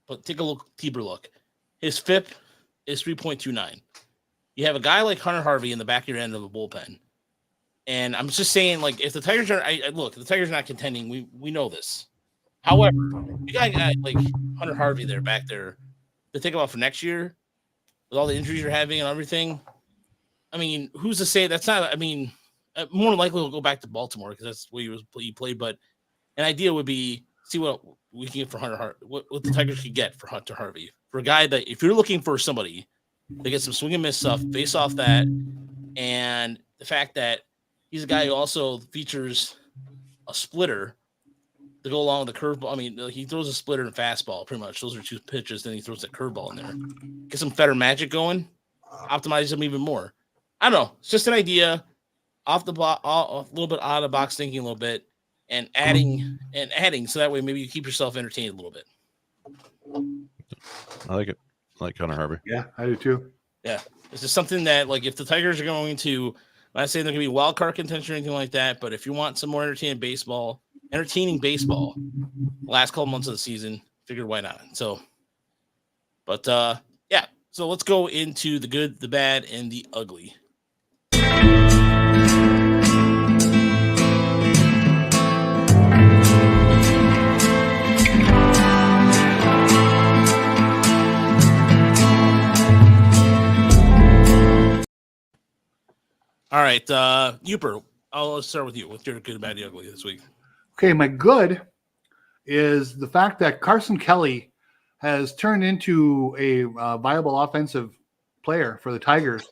but take a deeper look. His FIP is 3.29. You have a guy like Hunter Harvey in the back of your end of the bullpen. And I'm just saying, like, if the Tigers are the Tigers are not contending, we know this. However, you got a guy like Hunter Harvey there back there to think about for next year with all the injuries you're having and everything. I mean, who's to say that's not? I mean, more than likely we'll go back to Baltimore because that's where he played. But an idea would be see what we can get for Hunter Harvey, what the Tigers could get for Hunter Harvey, for a guy that if you're looking for somebody to get some swing and miss stuff, base off that, and the fact that he's a guy who also features a splitter to go along with the curveball. I mean, he throws a splitter and fastball pretty much. Those are 2 pitches. Then he throws that curveball in there. Get some Fetter magic going, optimize him even more. I don't know. It's just an idea, a little bit out of the box thinking a little bit, and adding, so that way maybe you keep yourself entertained a little bit. I like it. I like Connor Harvey. Yeah, I do too. Yeah, it's just something that, like, if the Tigers are going to, I'm not saying they're going to be wild card contention or anything like that, but if you want some more entertaining baseball, last couple months of the season, figured why not. So, but yeah, so let's go into the good, the bad, and the ugly. All right, Uper, I'll start with you. What's your good, bad, the ugly this week? Okay, my good is the fact that Carson Kelly has turned into a viable offensive player for the Tigers.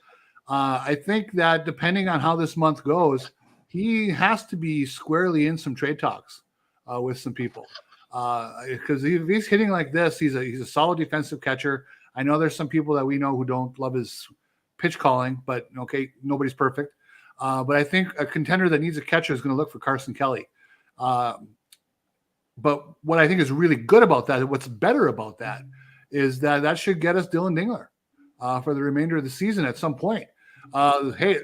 I think that depending on how this month goes, he has to be squarely in some trade talks with some people. Because if he's hitting like this, he's a solid defensive catcher. I know there's some people that we know who don't love his pitch calling, but okay, nobody's perfect. But I think a contender that needs a catcher is going to look for Carson Kelly. But what I think is really good about that, what's better about that, is that should get us Dylan Dingler for the remainder of the season at some point. Hey,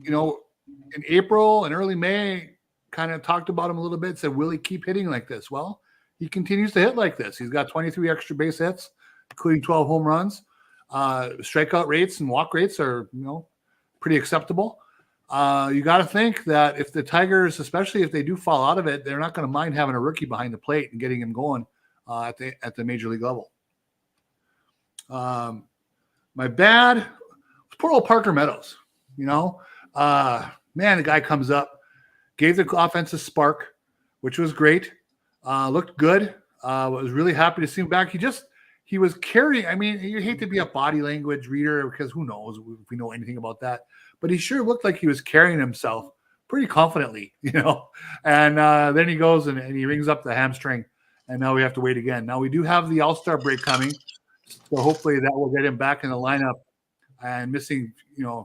in April and early May, kind of talked about him a little bit, said, will he keep hitting like this? Well, he continues to hit like this. He's got 23 extra base hits, including 12 home runs. Strikeout rates and walk rates are, pretty acceptable. You got to think that if the Tigers, especially if they do fall out of it, they're not going to mind having a rookie behind the plate and getting him going at the major league level. My bad, poor old Parker Meadows. Man, the guy comes up, gave the offense a spark, which was great. Looked good. Was really happy to see him back. He was carrying. I mean, you hate to be a body language reader because who knows if we know anything about that. But he sure looked like he was carrying himself pretty confidently, And then he goes and he rings up the hamstring, and now we have to wait again. Now we do have the All-Star break coming, so hopefully that will get him back in the lineup and missing,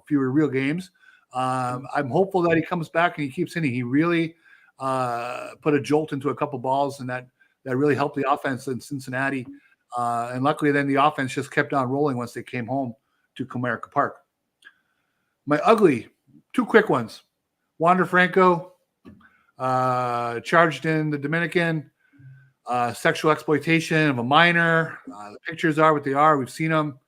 fewer real games. I'm hopeful that he comes back and he keeps hitting. He really put a jolt into a couple balls, and that really helped the offense in Cincinnati. And luckily, then the offense just kept on rolling once they came home to Comerica Park. My ugly, 2 quick ones. Wander Franco, charged in the Dominican, sexual exploitation of a minor. The pictures are what they are. We've seen them.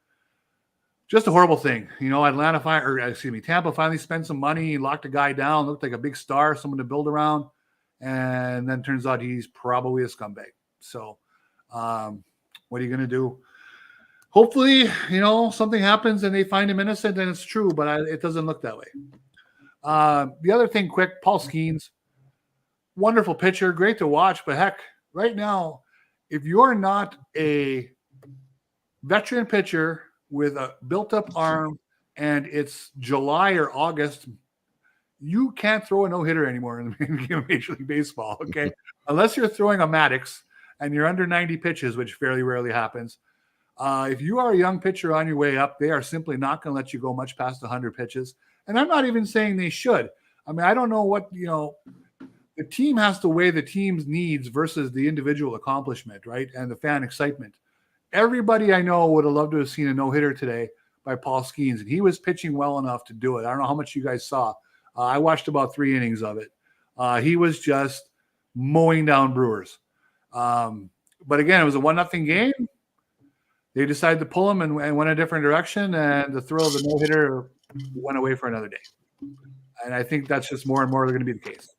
Just a horrible thing. Tampa finally spent some money, locked a guy down, looked like a big star, someone to build around, and then turns out he's probably a scumbag. So, what are you going to do? Hopefully, something happens and they find him innocent and it's true, but it doesn't look that way. The other thing, quick, Paul Skeens, wonderful pitcher, great to watch, but heck, right now, if you're not a veteran pitcher with a built-up arm and it's July or August, you can't throw a no-hitter anymore in Major League Baseball, okay? Unless you're throwing a Maddox and you're under 90 pitches, which fairly rarely happens. If you are a young pitcher on your way up, they are simply not going to let you go much past 100 pitches. And I'm not even saying they should. I mean, I don't know what, the team has to weigh the team's needs versus the individual accomplishment, right? And the fan excitement. Everybody I know would have loved to have seen a no-hitter today by Paul Skeens, and he was pitching well enough to do it. I don't know how much you guys saw. I watched about 3 innings of it. He was just mowing down Brewers. But again, it was a 1-0 game. They decided to pull him and went a different direction, and the throw of the no-hitter went away for another day. And I think that's just more and more going to be the case.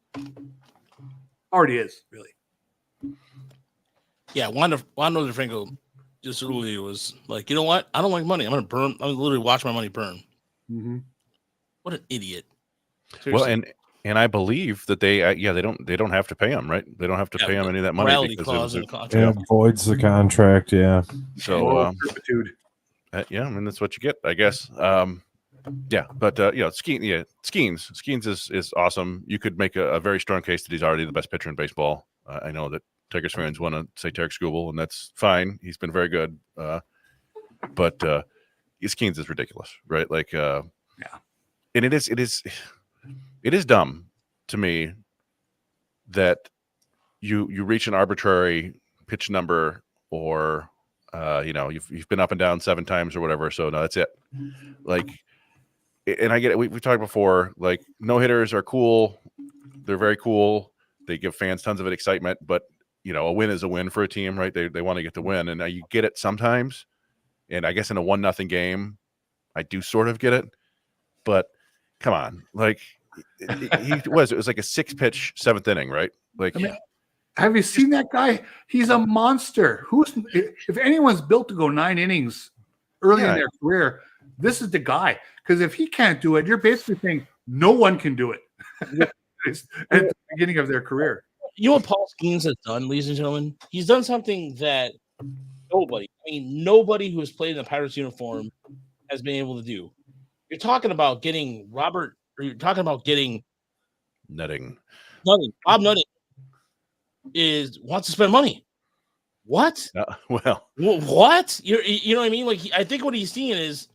Already is, really. Yeah, Wander Franco just really was like, you know what? I don't like money. I'm going to burn. I'm going to literally watch my money burn. Mm-hmm. What an idiot. Seriously. Well, and I believe that they don't have to pay him, right? They don't have to pay him any of that money because it voids the contract. Yeah. So perpetuity. yeah, I mean that's what you get, I guess. Yeah, but Skeens is awesome. You could make a very strong case that he's already the best pitcher in baseball. I know that Tigers fans want to say Tarek Skubal, and that's fine. He's been very good, but Skeens is ridiculous, right? Like, yeah, and it is dumb to me that you reach an arbitrary pitch number, or you've been up and down 7 times or whatever, so no, that's it. Like, and I get it. We've talked before, like, no hitters are cool. They're very cool. They give fans tons of excitement, but a win is a win for a team, right? They want to get the win, and you get it sometimes. And I guess in a 1-0 game, I do sort of get it, but come on, like it was like a 6-pitch 7th inning, right? Like, have you seen that guy? He's a monster. If anyone's built to go 9 innings early in their career, this is the guy. Because if he can't do it, you're basically saying no one can do it at the beginning of their career. You know what Paul Skeens has done, ladies and gentlemen? He's done something that nobody who has played in the Pirates uniform has been able to do. You're talking about getting Bob Nutting. Bob Nutting wants to spend money. What? What? You know what I mean? Like, I think what he's seeing is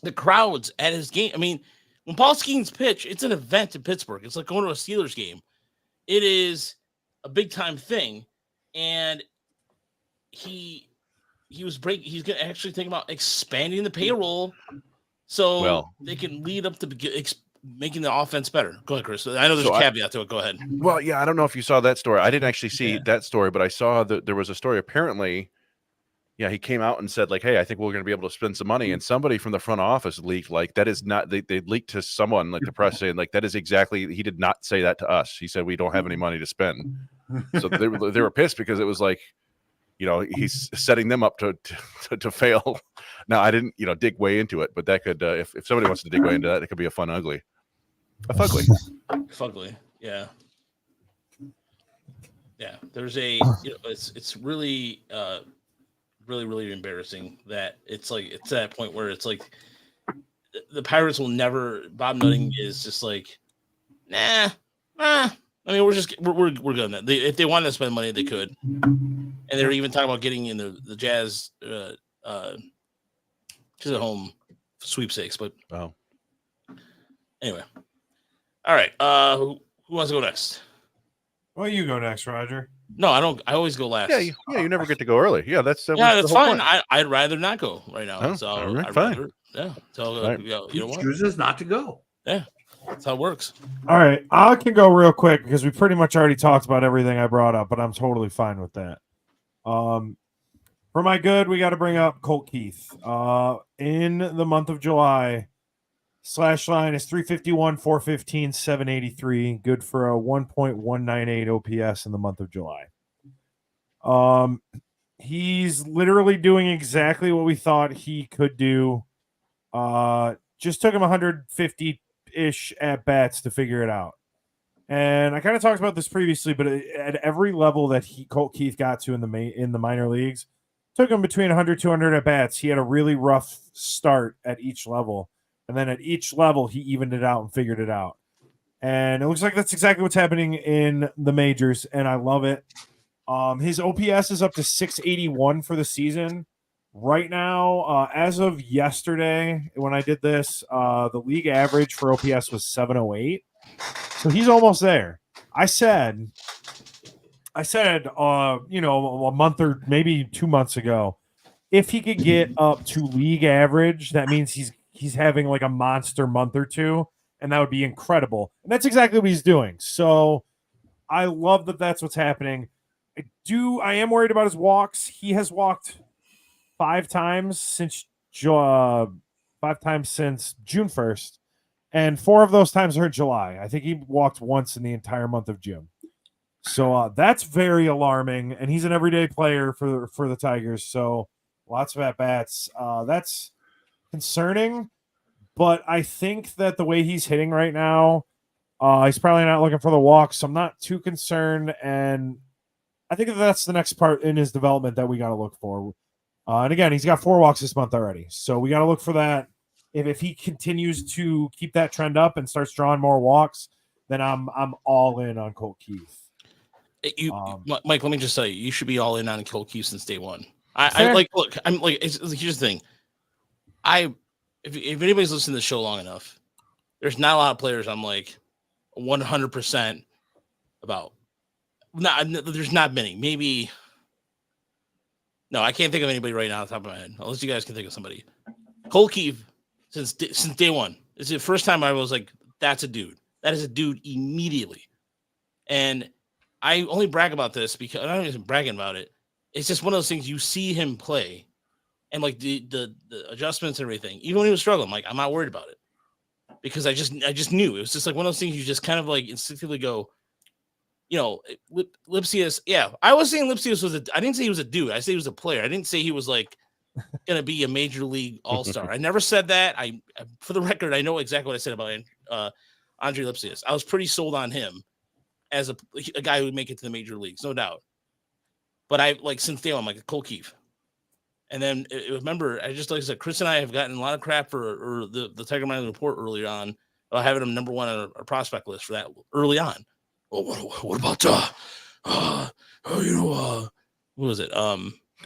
the crowds at his game. I mean, when Paul Skeens pitch, it's an event in Pittsburgh. It's like going to a Steelers game. It is a big time thing, and he's actually thinking about expanding the payroll so they can lead up to making the offense better. Go ahead, Chris. I know there's a caveat to it. Go ahead. Well, yeah, I don't know if you saw that story. I didn't actually see that story, but I saw that there was a story. Apparently, he came out and said, like, hey, I think we're going to be able to spend some money. And somebody from the front office leaked, like, that is not, they leaked to someone, like the press, saying, like, that is exactly, he did not say that to us. He said, we don't have any money to spend. So they were pissed because it was like, he's setting them up to fail. Now, I didn't, dig way into it, but that could, if somebody wants to dig way into that, it could be a fugly. Fugly, yeah. Yeah, there's it's really, really embarrassing that it's like, it's at that point where it's like the Pirates will never, Bob Nutting is just like, I mean, we're good on that. If they wanted to spend money, they could. And they're even talking about getting in the Jazz to the home sweepstakes. But anyway, all right. Who wants to go next? Well, you go next, Roger. No, I don't. I always go last. Yeah, you never get to go early. Yeah, that's fine. I'd rather not go right now. Oh, so right, I'd fine. rather, yeah. So Right. you know what? Chooses not to go. Yeah, that's how it works. All right, I can go real quick because we pretty much already talked about everything I brought up, but I'm totally fine with that. For my good, we got to bring up Colt Keith. In the month of July, slash line is 351, 415, 783. Good for a 1.198 OPS in the month of July. He's literally doing exactly what we thought he could do. Just took him 150-ish at bats to figure it out. And I kind of talked about this previously, but at every level that Colt Keith got to in the minor leagues, took him between 100, 200 at bats. He had a really rough start at each level. And then at each level, he evened it out and figured it out. And it looks like that's exactly what's happening in the majors, and I love it. His OPS is up to 681 for the season. Right now, as of yesterday, when I did this, the league average for OPS was 708. So he's almost there. I said, a month or maybe 2 months ago, if he could get up to league average, that means he's having like a monster month or two, and that would be incredible. And that's exactly what he's doing. So I love that that's what's happening. I am worried about his walks. He has walked 5 times since June 1st, and 4 of those times are in July. I think he walked once in the entire month of June. So that's very alarming, and he's an everyday player for the Tigers. So lots of at-bats. That's concerning, but I think that the way he's hitting right now, he's probably not looking for the walks, so I'm not too concerned, and I think that's the next part in his development that we got to look for. And again, he's got 4 walks this month already, so we got to look for that. if he continues to keep that trend up and starts drawing more walks, then I'm all in on Colt Keith. Mike, let me just tell you, you should be all in on Colt Keith since day one. I like, look, I'm like, here's the thing. If anybody's listened to the show long enough, there's not a lot of players I'm like 100% about. There's not many. Maybe. No, I can't think of anybody right now off the top of my head, unless you guys can think of somebody. Colt Keith, since day one, it's the first time I was like, that's a dude. That is a dude immediately. And I only brag about this because I'm not even bragging about it. It's just one of those things you see him play and like the adjustments and everything. Even when he was struggling, like I'm not worried about it because I just knew it was just like one of those things you just kind of like instinctively go, Lipsius. Yeah, I was saying Lipsius was I didn't say he was a dude. I said he was a player. I didn't say he was like going to be a major league all-star. I never said that. For the record, I know exactly what I said about Andre Lipsius. I was pretty sold on him as a guy who would make it to the major leagues, no doubt. But I like since day one, I'm like Colt Keith. And then remember, I just like I said, Chris and I have gotten a lot of crap for the Tiger Mind report earlier on about having him number one on our prospect list for that early on. Oh, what about what was it?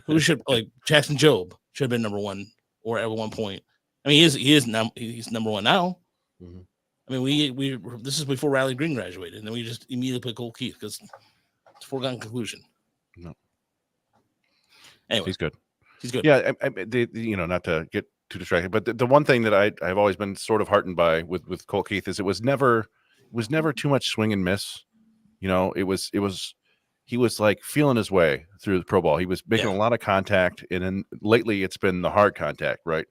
Who should like Jackson Jobe should have been number one or at one point. I mean, he's number one now. Mm-hmm. I mean, we this is before Riley Green graduated, and then we just immediately put Colt Keith because it's a foregone conclusion. No. Anyway, he's good. He's good. Yeah, not to get too distracted, but the one thing that I've always been sort of heartened by with Colt Keith is it was never too much swing and miss. He was like feeling his way through the pro ball. He was making a lot of contact, and then lately it's been the hard contact, right?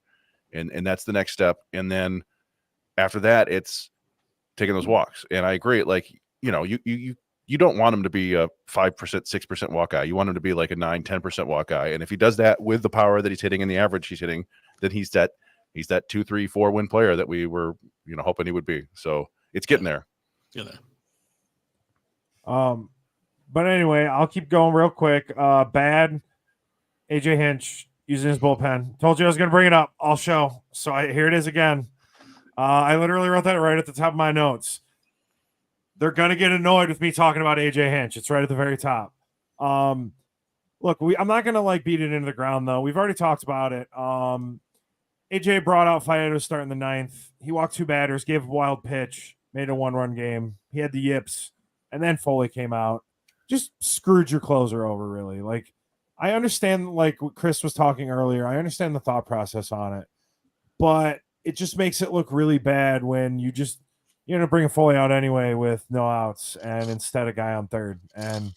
And that's the next step. And then after that, it's taking those walks. And I agree. Like, you don't want him to be a 5%, 6% walk guy. You want him to be like a 9, 10% walk guy. And if he does that with the power that he's hitting and the average he's hitting, then he's that 2, 3, 4 win player that we were, hoping he would be. So it's getting there. But anyway, I'll keep going real quick. Bad AJ Hinch using his bullpen. Told you I was going to bring it up. I'll show. So here it is again. I literally wrote that right at the top of my notes. They're going to get annoyed with me talking about AJ Hinch. It's right at the very top. Look, I'm not going to like beat it into the ground, though. We've already talked about it. AJ brought out Faedo starting the 9th. He walked 2 batters, gave a wild pitch, made a 1-run game. He had the yips, and then Foley came out. Just screwed your closer over, really. Like, I understand, like what Chris was talking earlier. I understand the thought process on it, but it just makes it look really bad when you're going to bring a Foley out anyway with no outs and instead a guy on third. And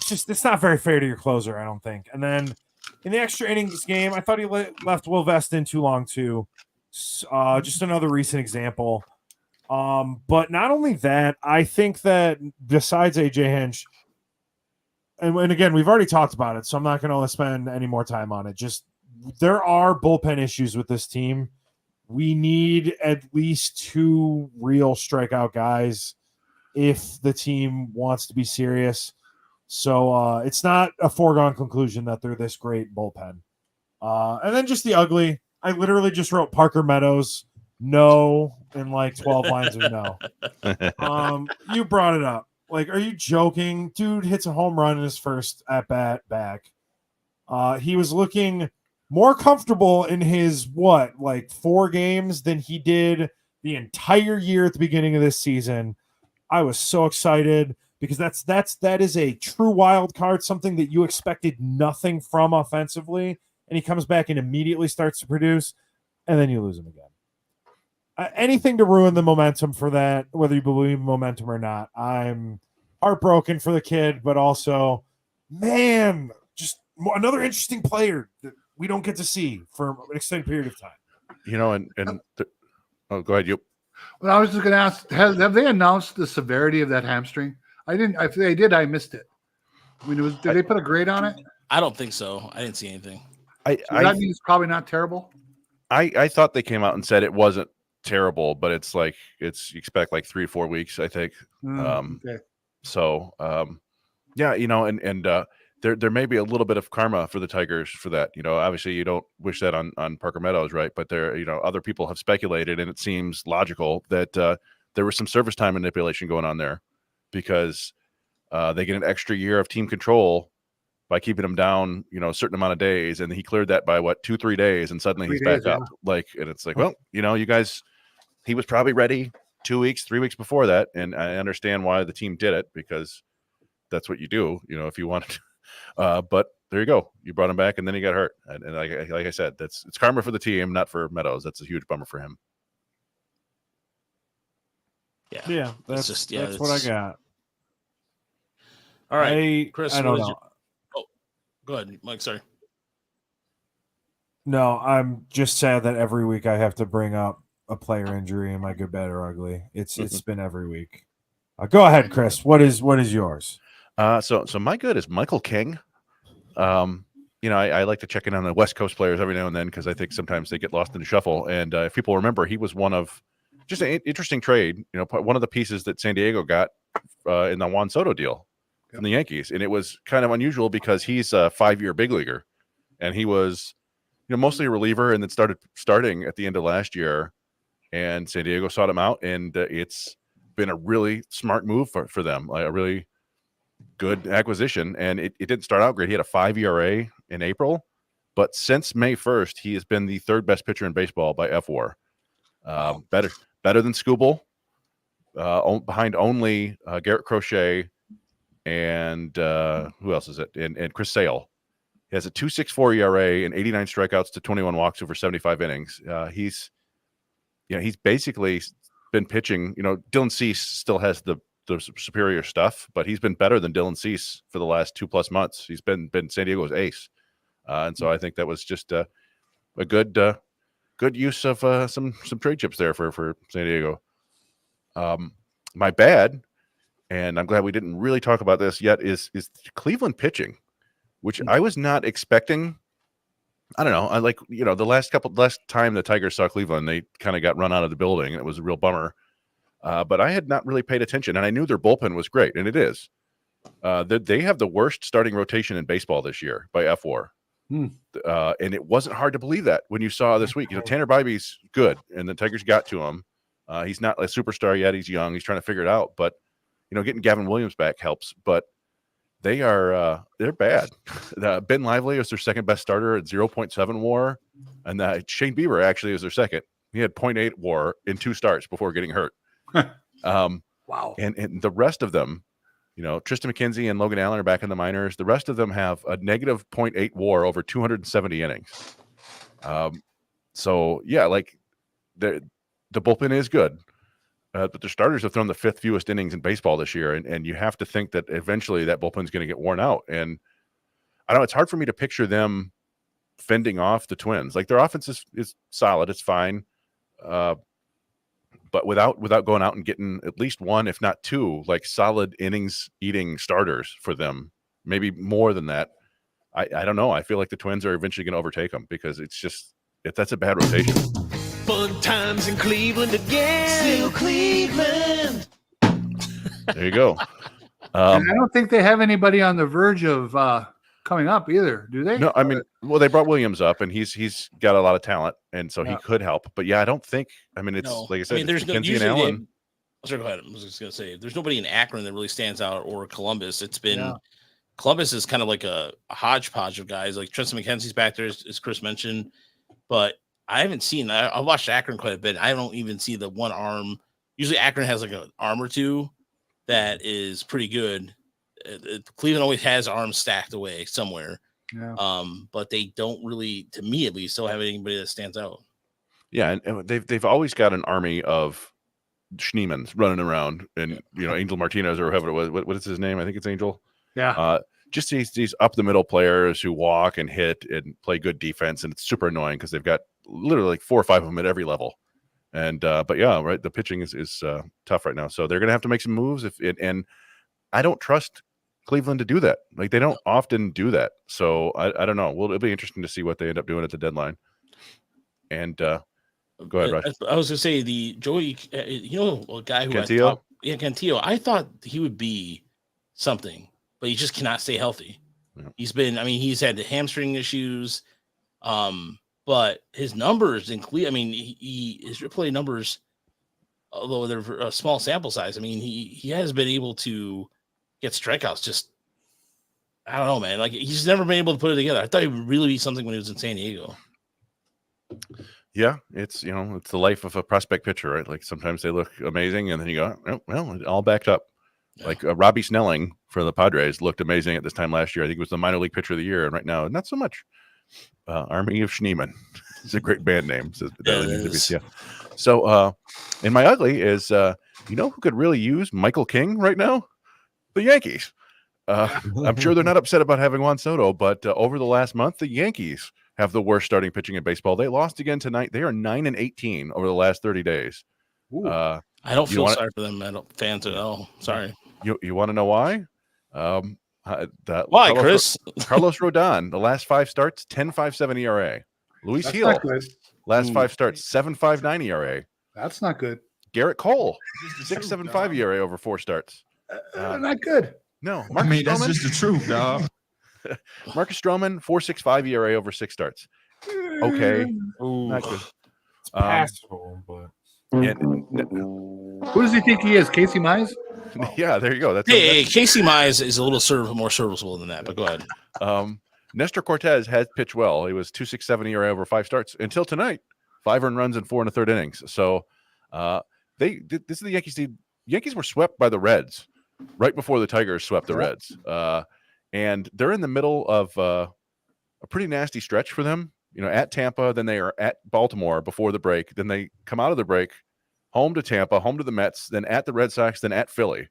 it's not very fair to your closer, I don't think. And then in the extra innings game, I thought he left Will Vest in too long too. Just another recent example. But not only that, I think that besides AJ Hinch, and again, we've already talked about it, so I'm not going to spend any more time on it. Just there are bullpen issues with this team. We need at least 2 real strikeout guys if the team wants to be serious. So it's not a foregone conclusion that they're this great bullpen. And then just the ugly. I literally just wrote Parker Meadows no in like 12 lines of no. You brought it up. Like, are you joking? Dude hits a home run in his first at bat back. He was looking more comfortable in his 4 games than he did the entire year at the beginning of this season. I was so excited because that is a true wild card, something that you expected nothing from offensively, and he comes back and immediately starts to produce, and then you lose him again. Anything to ruin the momentum for that, whether you believe in momentum or not. I'm heartbroken for the kid, but also, man, just another interesting player that we don't get to see for an extended period of time. Go ahead. Well, I was just going to ask, have they announced the severity of that hamstring? I didn't. If they did, I missed it. I mean, did they put a grade on it? I don't think so. I didn't see anything. That means it's probably not terrible. I thought they came out and said it wasn't terrible, but it's like you expect like 3 or 4 weeks, I think. Okay. So yeah, and there may be a little bit of karma for the Tigers for that. Obviously you don't wish that on Parker Meadows, right? But other people have speculated, and it seems logical that there was some service time manipulation going on there, because they get an extra year of team control by keeping him down, a certain amount of days, and he cleared that by 2-3 days, and suddenly he's back up. And it's like, well, you guys, he was probably ready 2 weeks, 3 weeks before that, and I understand why the team did it, because that's what you do, if you want to. But there you go. You brought him back, and then he got hurt. And like I said, it's karma for the team, not for Meadows. That's a huge bummer for him. Yeah. That's what I got. All right, Chris. I don't know. Oh, go ahead, Mike. Sorry. No, I'm just sad that every week I have to bring up a player injury in my good, bad, or ugly. It's been every week. Go ahead, Chris. What is yours? So my good is Michael King. I like to check in on the West Coast players every now and then, because I think sometimes they get lost in the shuffle. And if people remember, he was one of just an interesting trade. One of the pieces that San Diego got in the Juan Soto deal from the Yankees, and it was kind of unusual because he's a 5-year big leaguer, and he was mostly a reliever, and then started starting at the end of last year. And San Diego sought him out, and it's been a really smart move for them, like a really good acquisition. And it didn't start out great. He had a 5 ERA in April, but since May 1st, he has been the third best pitcher in baseball by FWAR. Better than Skubal, behind only Garrett Crochet and who else is it? And Chris Sale. He has a 2.64 ERA and 89 strikeouts to 21 walks over 75 innings. He's basically been pitching. Dylan Cease still has the superior stuff, but he's been better than Dylan Cease for the last 2+ months. He's been San Diego's ace, and so I think that was just a good use of some trade chips there for San Diego. My bad, and I'm glad we didn't really talk about this yet, is Cleveland pitching, which I was not expecting. I don't know. I like, the last time the Tigers saw Cleveland, they kind of got run out of the building. It was a real bummer. But I had not really paid attention, and I knew their bullpen was great, and it is. They have the worst starting rotation in baseball this year by FWAR. And it wasn't hard to believe that when you saw this week. Tanner Bybee's good, and the Tigers got to him. He's not a superstar yet. He's young. He's trying to figure it out. But, getting Gavin Williams back helps. But they're bad. Ben Lively is their second best starter at 0.7 WAR, and Shane Bieber actually is their second. He had 0.8 WAR in 2 starts before getting hurt. Wow. And the rest of them, Tristan McKenzie and Logan Allen are back in the minors. The rest of them have a negative 0.8 WAR over 270 innings. So yeah, like the bullpen is good. But their starters have thrown the 5th fewest innings in baseball this year, and you have to think that eventually that bullpen is going to get worn out. And I don't know, it's hard for me to picture them fending off the Twins. Like, their offense is solid, it's fine, but without going out and getting at least 1, if not 2, like solid innings eating starters for them, maybe more than that. I don't know. I feel like the Twins are eventually going to overtake them, because that's a bad rotation. Fun times in Cleveland again. Still Cleveland. There you go. And I don't think they have anybody on the verge of coming up either, do they? No, I mean, well, they brought Williams up, and he's got a lot of talent, and so he could help. But yeah, I don't think. I mean, it's like I said, there's McKenzie and Allen. Sorry, go ahead. I was just gonna say, there's nobody in Akron that really stands out, or Columbus. It's been Columbus is kind of like a hodgepodge of guys. Like Tristan McKenzie's back there, as Chris mentioned, but I haven't seen. I watched Akron quite a bit. I don't even see the one arm. Usually, Akron has like an arm or two that is pretty good. Cleveland always has arms stacked away somewhere. Yeah. But they don't really, to me at least, don't have anybody that stands out. Yeah, and they've always got an army of Schneemans running around, and Angel Martinez or whoever it was. What is his name? I think it's Angel. Yeah. Just these up the middle players who walk and hit and play good defense, and it's super annoying because they've got literally like 4 or 5 of them at every level. And but yeah, right, the pitching is tough right now, so they're gonna have to make some moves. And I don't trust Cleveland to do that. Like, they don't often do that, so I don't know. Well, it'll be interesting to see what they end up doing at the deadline. And go ahead, Raj. I was gonna say the Joey, a guy who Cantillo? Cantillo. I thought he would be something, but he just cannot stay healthy. Yeah. He's had the hamstring issues, but his numbers include. His replay numbers, although they're a small sample size, he has been able to get strikeouts. Just I don't know, man. Like he's never been able to put it together. I thought he would really be something when he was in San Diego. Yeah, it's it's the life of a prospect pitcher, right? Like sometimes they look amazing, and then you go, oh, well, it all backed up. Yeah. Like Robbie Snelling for the Padres looked amazing at this time last year. I think it was the minor league pitcher of the year, and right now, not so much. Army of Schneeman. It's a great band name. So, and my ugly is, who could really use Michael King right now? The Yankees. I'm sure they're not upset about having Juan Soto, but over the last month, the Yankees have the worst starting pitching in baseball. They lost again tonight. They are 9-18 over the last 30 days. I don't feel sorry for them fans at all. Sorry. You want to know why? Why, Chris? Carlos Rodon, the last 5 starts, 10.57 ERA. Luis Gil, last 5 starts, 7.59 ERA. That's not good. Garrett Cole, 6.75 ERA over 4 starts. Not good. No, that's just the truth, dog. Marcus Stroman, 4.65 ERA over 6 starts. Okay, not good. It's passable, but who does he think he is? Casey Mize? Yeah, there you go. That's Casey Mize is a little more serviceable than that, but go ahead. Nestor Cortez has pitched well. He was 2.67 ERA over 5 starts until tonight. 5 earned runs in 4 1/3 innings. So this is the Yankees. The Yankees were swept by the Reds right before the Tigers swept the Reds. And they're in the middle of a pretty nasty stretch for them. At Tampa, then they are at Baltimore before the break. Then they come out of the break, home to Tampa, home to the Mets, then at the Red Sox, then at Philly.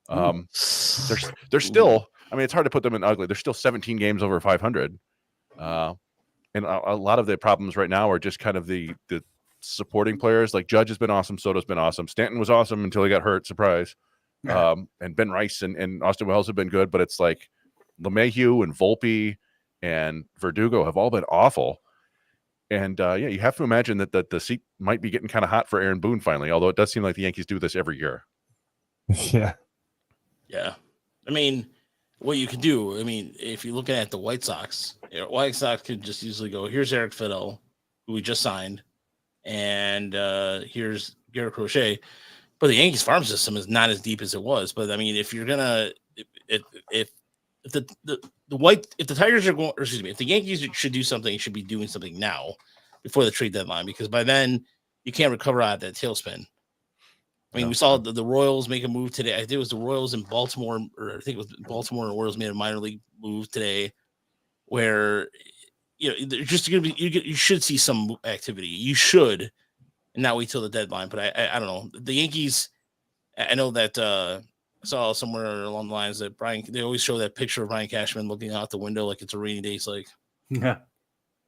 They're still. It's hard to put them in ugly. They're still 17 games over 500. And a lot of the problems right now are just kind of the supporting players. Like Judge has been awesome. Soto's been awesome. Stanton was awesome until he got hurt. Surprise. And Ben Rice and Austin Wells have been good, but it's like LeMahieu and Volpe and Verdugo have all been awful. And you have to imagine that the seat might be getting kind of hot for Aaron Boone finally, although it does seem like the Yankees do this every year. Yeah. Yeah. What you could do, if you're looking at the White Sox could just easily go, here's Eric Fidel, who we just signed, and here's Garrett Crochet. But the Yankees farm system is not as deep as it was. But if you're gonna, if the Tigers are going, if the Yankees should do something, should be doing something now before the trade deadline, because by then you can't recover out of that tailspin. We saw the Royals make a move today. I think it was the Royals in Baltimore, or I think it was Baltimore and Royals made a minor league move today, where just going to be you should see some activity. You should, and not wait till the deadline. But I don't know. The Yankees. I know that I saw somewhere along the lines that they always show that picture of Brian Cashman looking out the window like it's a rainy day. It's like, yeah,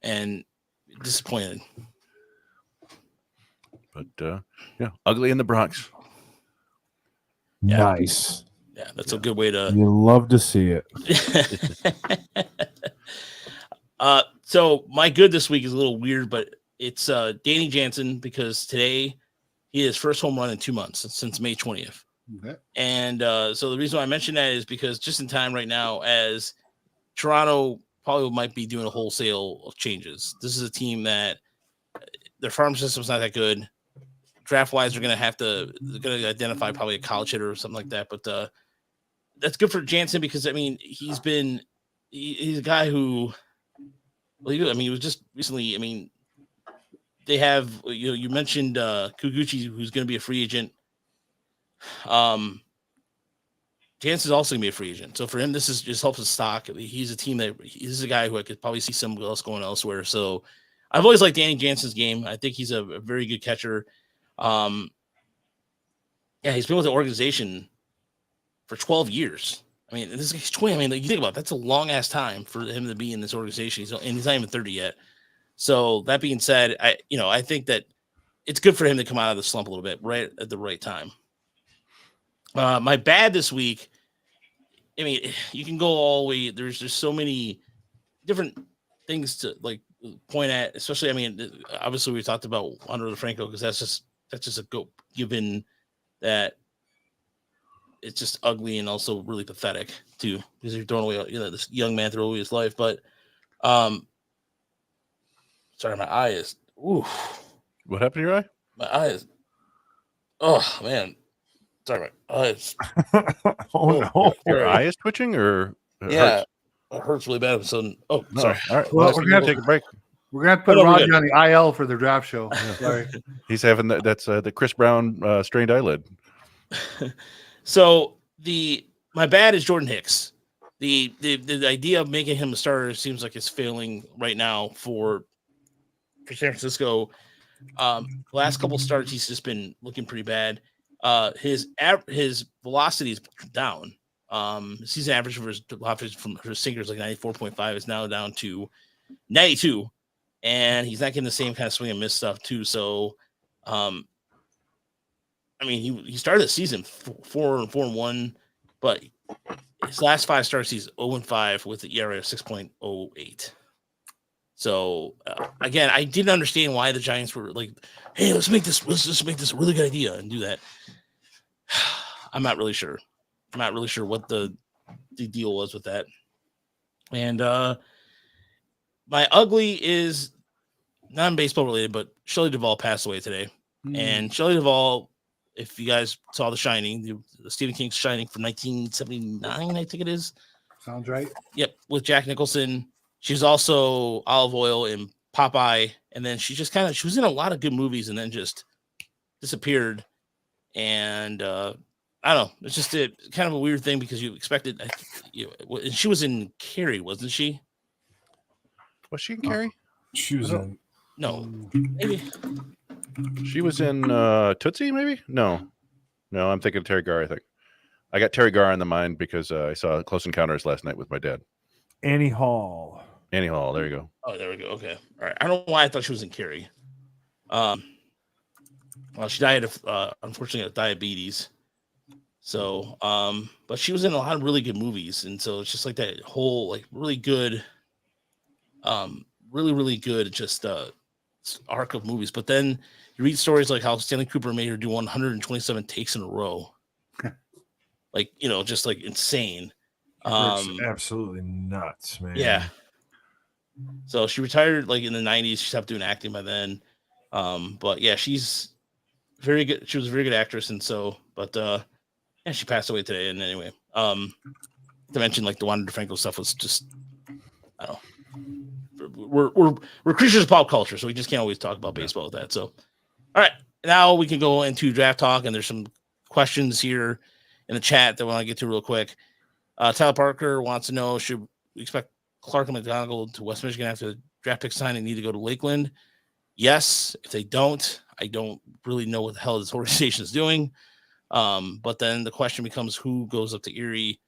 and disappointed. But ugly in the Bronx. Yeah. Nice. Yeah, that's a good way to. You love to see it. So my good this week is a little weird, but it's Danny Jansen, because today he hit his first home run in 2 months since May 20th. Okay. And so the reason why I mention that is because just in time right now, as Toronto probably might be doing a wholesale of changes. This is a team that their farm system's not that good. Draft wise, they're going to identify probably a college hitter or something like that. But that's good for Jansen, because he's a guy who, he was just recently. They have you mentioned Kuguchi, who's going to be a free agent. Jansen's also going to be a free agent, so for him, this just helps his stock. He's a guy who I could probably see someone else going elsewhere. So I've always liked Danny Jansen's game. I think he's a very good catcher. He's been with the organization for 12 years. He's 20. You think about it, that's a long ass time for him to be in this organization. He's not even 30 yet. So that being said, I think that it's good for him to come out of the slump a little bit right at the right time. My bad this week. You can go all the way. There's just so many different things to point at, especially. Obviously we talked about Under the Franco, because that's just a go, given that it's just ugly and also really pathetic too, because you're throwing away, this young man threw away his life. But sorry, my eye is. Ooh, what happened to your eye? My eye is. Oh man, sorry, my eye is. No, your eye is twitching, or hurts? It hurts really bad. So, sorry. All right, well, we're gonna take a break. We're gonna have to put Roger on the IL for the draft show. Sorry, he's having that's the Chris Brown strained eyelid. So my bad is Jordan Hicks. The idea of making him a starter seems like it's failing right now for San Francisco. Last couple starts, he's just been looking pretty bad. His velocity is down. Season average for his velocity from his sinker is like 94.5. Is now down to 92, and he's not getting the same kind of swing and miss stuff too. So, I mean, he started the season 4-1, but his last 5 starts he's 0-5 with the ERA of 6.08. So again, I didn't understand why the Giants were like, "Hey, let's just make this a really good idea and do that." I'm not really sure. I'm not really sure what the deal was with that. And my ugly is non-baseball related, but Shelley Duvall passed away today. And Shelley Duvall, if you guys saw The Shining, the Stephen King's Shining from 1979, I think it is. Sounds right. Yep, with Jack Nicholson. She's also Olive Oil in Popeye, and then she was in a lot of good movies and then just disappeared. And I don't know, it's just kind of a weird thing because you expected, and she was in Carrie, wasn't she? Was she in Carrie? She was in. No, maybe. She was in Tootsie, maybe? No, I'm thinking of Terry Garr, I think. I got Terry Garr in the mind because I saw Close Encounters last night with my dad. Annie Hall, there you go. Oh, there we go. Okay. All right. I don't know why I thought she was in Carrie. Well, she died of, unfortunately, of diabetes. So, but she was in a lot of really good movies. And so it's just like that whole, like, really good, really good, just arc of movies. But then you read stories like how Stanley Kubrick made her do 127 takes in a row. Like, just like insane. It's absolutely nuts, man. Yeah. So she retired like in the 90s. She stopped doing acting by then. But yeah, she's very good. She was a very good actress. And so, but yeah, she passed away today. And anyway, to mention like the Wanda DeFranco stuff was just, I don't know. We're creatures of pop culture, so we just can't always talk about baseball with that. So, all right, now we can go into draft talk, and there's some questions here in the chat that I want to get to real quick. Tyler Parker wants to know, should we expect Clark and McGonigal to West Michigan after the draft pick sign and need to go to Lakeland? Yes. If they don't, I don't really know what the hell this organization is doing. But then the question becomes who goes up to Erie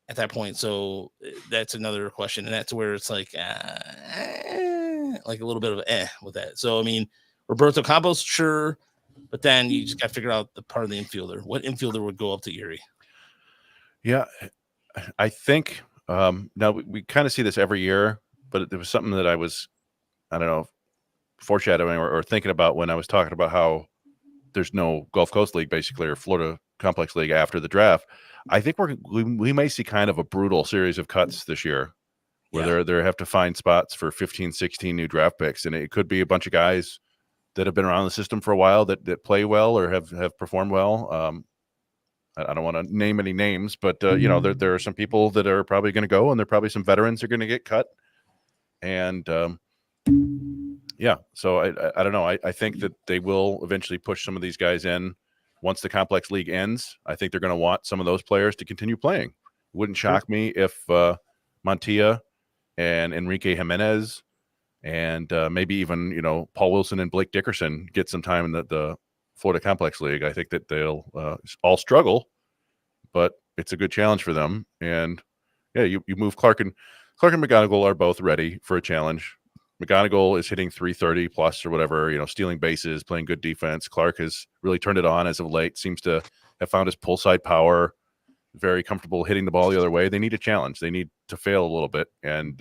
at that point. So that's another question. And that's where it's like a little bit of with that. So, I mean, Roberto Campos, sure. But then you just got to figure out the part of the infielder. What infielder would go up to Erie? Yeah, I think now we kind of see this every year, but there was something that I don't know, foreshadowing or thinking about when I was talking about how there's no Gulf Coast League basically or Florida Complex League after the draft. I think we may see kind of a brutal series of cuts this year where they have to find spots for 15, 16 new draft picks. And it could be a bunch of guys that have been around the system for a while that play well or have performed well. I don't want to name any names, but there are some people that are probably going to go, and there are probably some veterans that are going to get cut. And so I don't know. I think that they will eventually push some of these guys in once the complex league ends. I think they're going to want some of those players to continue playing. It wouldn't shock me if Montilla and Enrique Jimenez and maybe even Paul Wilson and Blake Dickerson get some time in the Florida Complex League. I think that they'll all struggle, but it's a good challenge for them. And yeah, you move Clark and McGonigal are both ready for a challenge. McGonigal is hitting 330 plus or whatever, stealing bases, playing good defense. Clark has really turned it on as of late, seems to have found his pull side power, very comfortable hitting the ball the other way. They need a challenge. They need to fail a little bit. And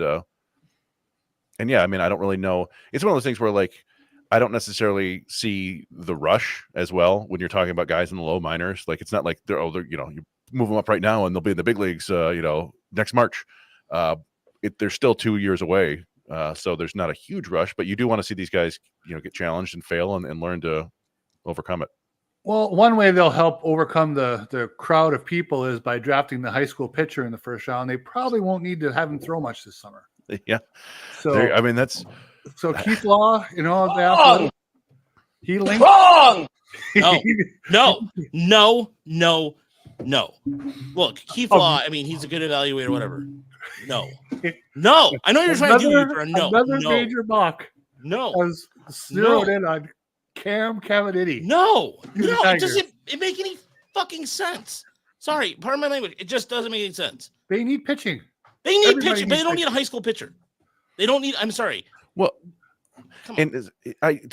yeah, I mean, I don't really know. It's one of those things where like, I don't necessarily see the rush as well when you're talking about guys in the low minors. Like, it's not like they're you move them up right now, and they'll be in the big leagues, next March. They're still 2 years away, so there's not a huge rush. But you do want to see these guys, get challenged and fail and learn to overcome it. Well, one way they'll help overcome the crowd of people is by drafting the high school pitcher in the first round. They probably won't need to have him throw much this summer. Yeah. So that's so Keith Law, the athletic, he linked Wrong. No. Look, Keith Law. I mean, he's a good evaluator. Whatever. No. I know you're trying to do it for a no. Another major mock. No. Has zeroed in on Cam Caminiti. No. It doesn't make any fucking sense. Sorry, pardon my language. It just doesn't make any sense. They need pitching. They need pitching, but they don't need a high school pitcher. They don't need. I'm sorry. Well,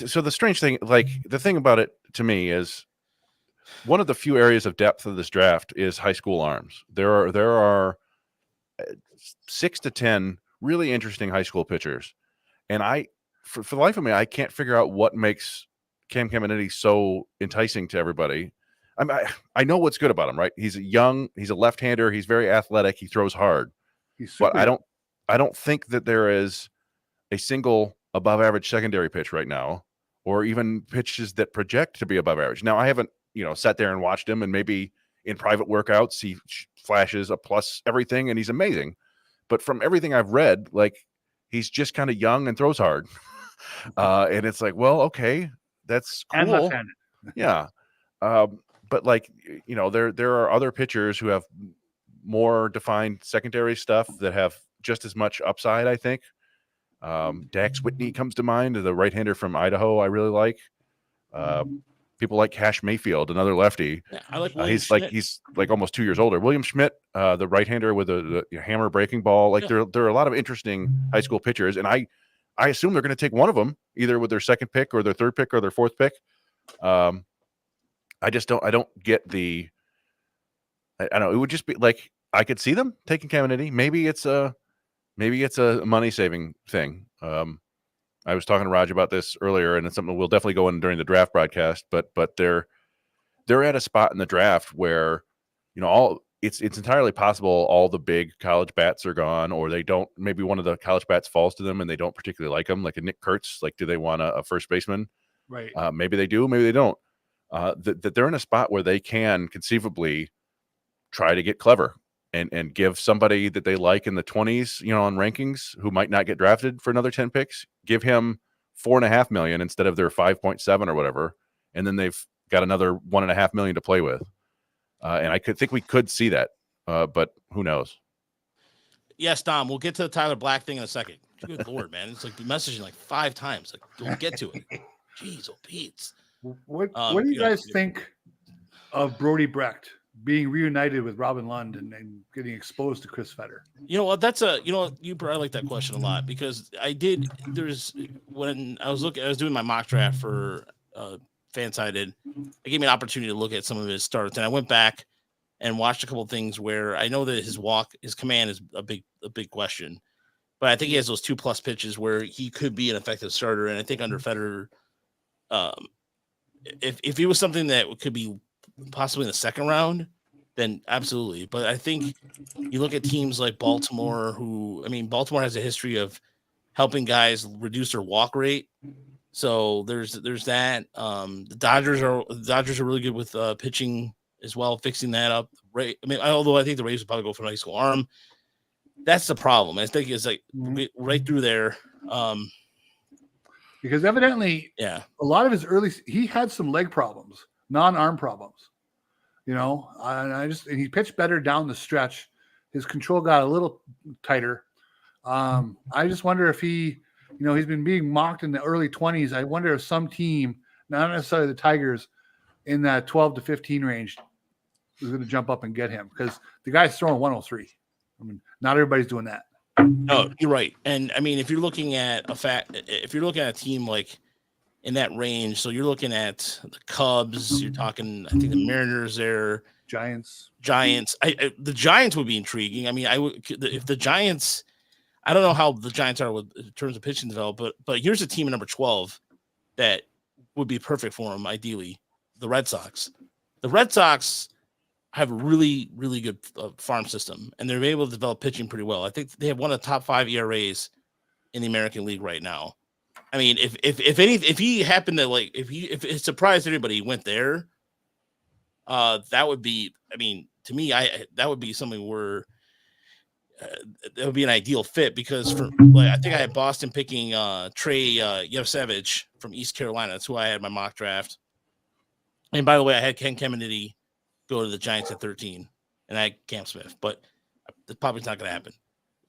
so the strange thing, like the thing about it to me is one of the few areas of depth of this draft is high school arms. There are 6 to 10 really interesting high school pitchers, and for the life of me, I can't figure out what makes Cam Caminiti so enticing to everybody. I know what's good about him, right? He's young, he's a left-hander, he's very athletic, he throws hard. But I don't think that there is a single above average secondary pitch right now, or even pitches that project to be above average. Now, I haven't, sat there and watched him, and maybe in private workouts he flashes a plus everything and he's amazing. But from everything I've read, like, he's just kind of young and throws hard. And it's like, well, okay, that's cool. And left-handed. Yeah. But like, there are other pitchers who have more defined secondary stuff that have just as much upside, I think. Dax Whitney comes to mind, the right-hander from Idaho I really like. People like Cash Mayfield, another lefty. Yeah, I like he's like almost 2 years older. William Schmidt, the right-hander with the hammer breaking ball. Like, there are a lot of interesting high school pitchers, and I assume they're going to take one of them either with their second pick or their third pick or their fourth pick. I don't get the. I don't know. It would just be like, I could see them taking Caminiti. Maybe it's a money saving thing. I was talking to Raj about this earlier, and it's something we'll definitely go in during the draft broadcast. But they're at a spot in the draft where, it's entirely possible all the big college bats are gone, or they don't. Maybe one of the college bats falls to them and they don't particularly like them, like a Nick Kurtz. Like, do they want a first baseman? Right. Maybe they do, maybe they don't. That they're in a spot where they can conceivably try to get clever and give somebody that they like in the 20s, on rankings, who might not get drafted for another 10 picks, give him $4.5 million instead of their 5.7 or whatever. And then they've got another $1.5 million to play with. And I think we could see that, but who knows? Yes, Dom, we'll get to the Tyler Black thing in a second. Good Lord, man. It's like the messaging like 5 times. Like, we'll get to it. Jeez, Pete. What do you guys think of Brody Brecht being reunited with Robin Lund and getting exposed to Chris Fetter? You know what? You probably like that question a lot, because when I was doing my mock draft for Fansided, it gave me an opportunity to look at some of his starts, and I went back and watched a couple of things where I know that his command is a big question, but I think he has those 2+ pitches where he could be an effective starter. And I think under Fetter, if he was something that could be possibly in the second round, then absolutely. But I think you look at teams like Baltimore, Baltimore has a history of helping guys reduce their walk rate. So there's that. The Dodgers are really good with pitching as well, fixing that up. Right. Although I think the Rays would probably go for a high school arm. That's the problem. I think it's like right through there. Because evidently, a lot of his he had some leg problems, non-arm problems, and he pitched better down the stretch. His control got a little tighter. I just wonder if he's been being mocked in the early 20s. I wonder if some team, not necessarily the Tigers, in that 12 to 15 range is going to jump up and get him, because the guy's throwing 103. Not everybody's doing that. No, you're right. And if you're looking at a team like in that range, so you're looking at the Cubs, you're talking, I think the Mariners there, Giants. The Giants would be intriguing. If the Giants, I don't know how the Giants are in terms of pitching development, but here's a team at number 12 that would be perfect for him, ideally. The Red Sox. The Red Sox have a really, really good farm system, and they're able to develop pitching pretty well. I think they have one of the top 5 ERAs in the American League right now. I mean, if he happened to like, if it surprised anybody, he went there. That would be, I mean, to me, that would be something where that would be an ideal fit, because for like, I think I had Boston picking Trey Yevsevich from East Carolina. That's who I had in my mock draft. And by the way, I had Ken Kennedy go to the Giants at 13, and I had Cam Smith, but that's probably not going to happen.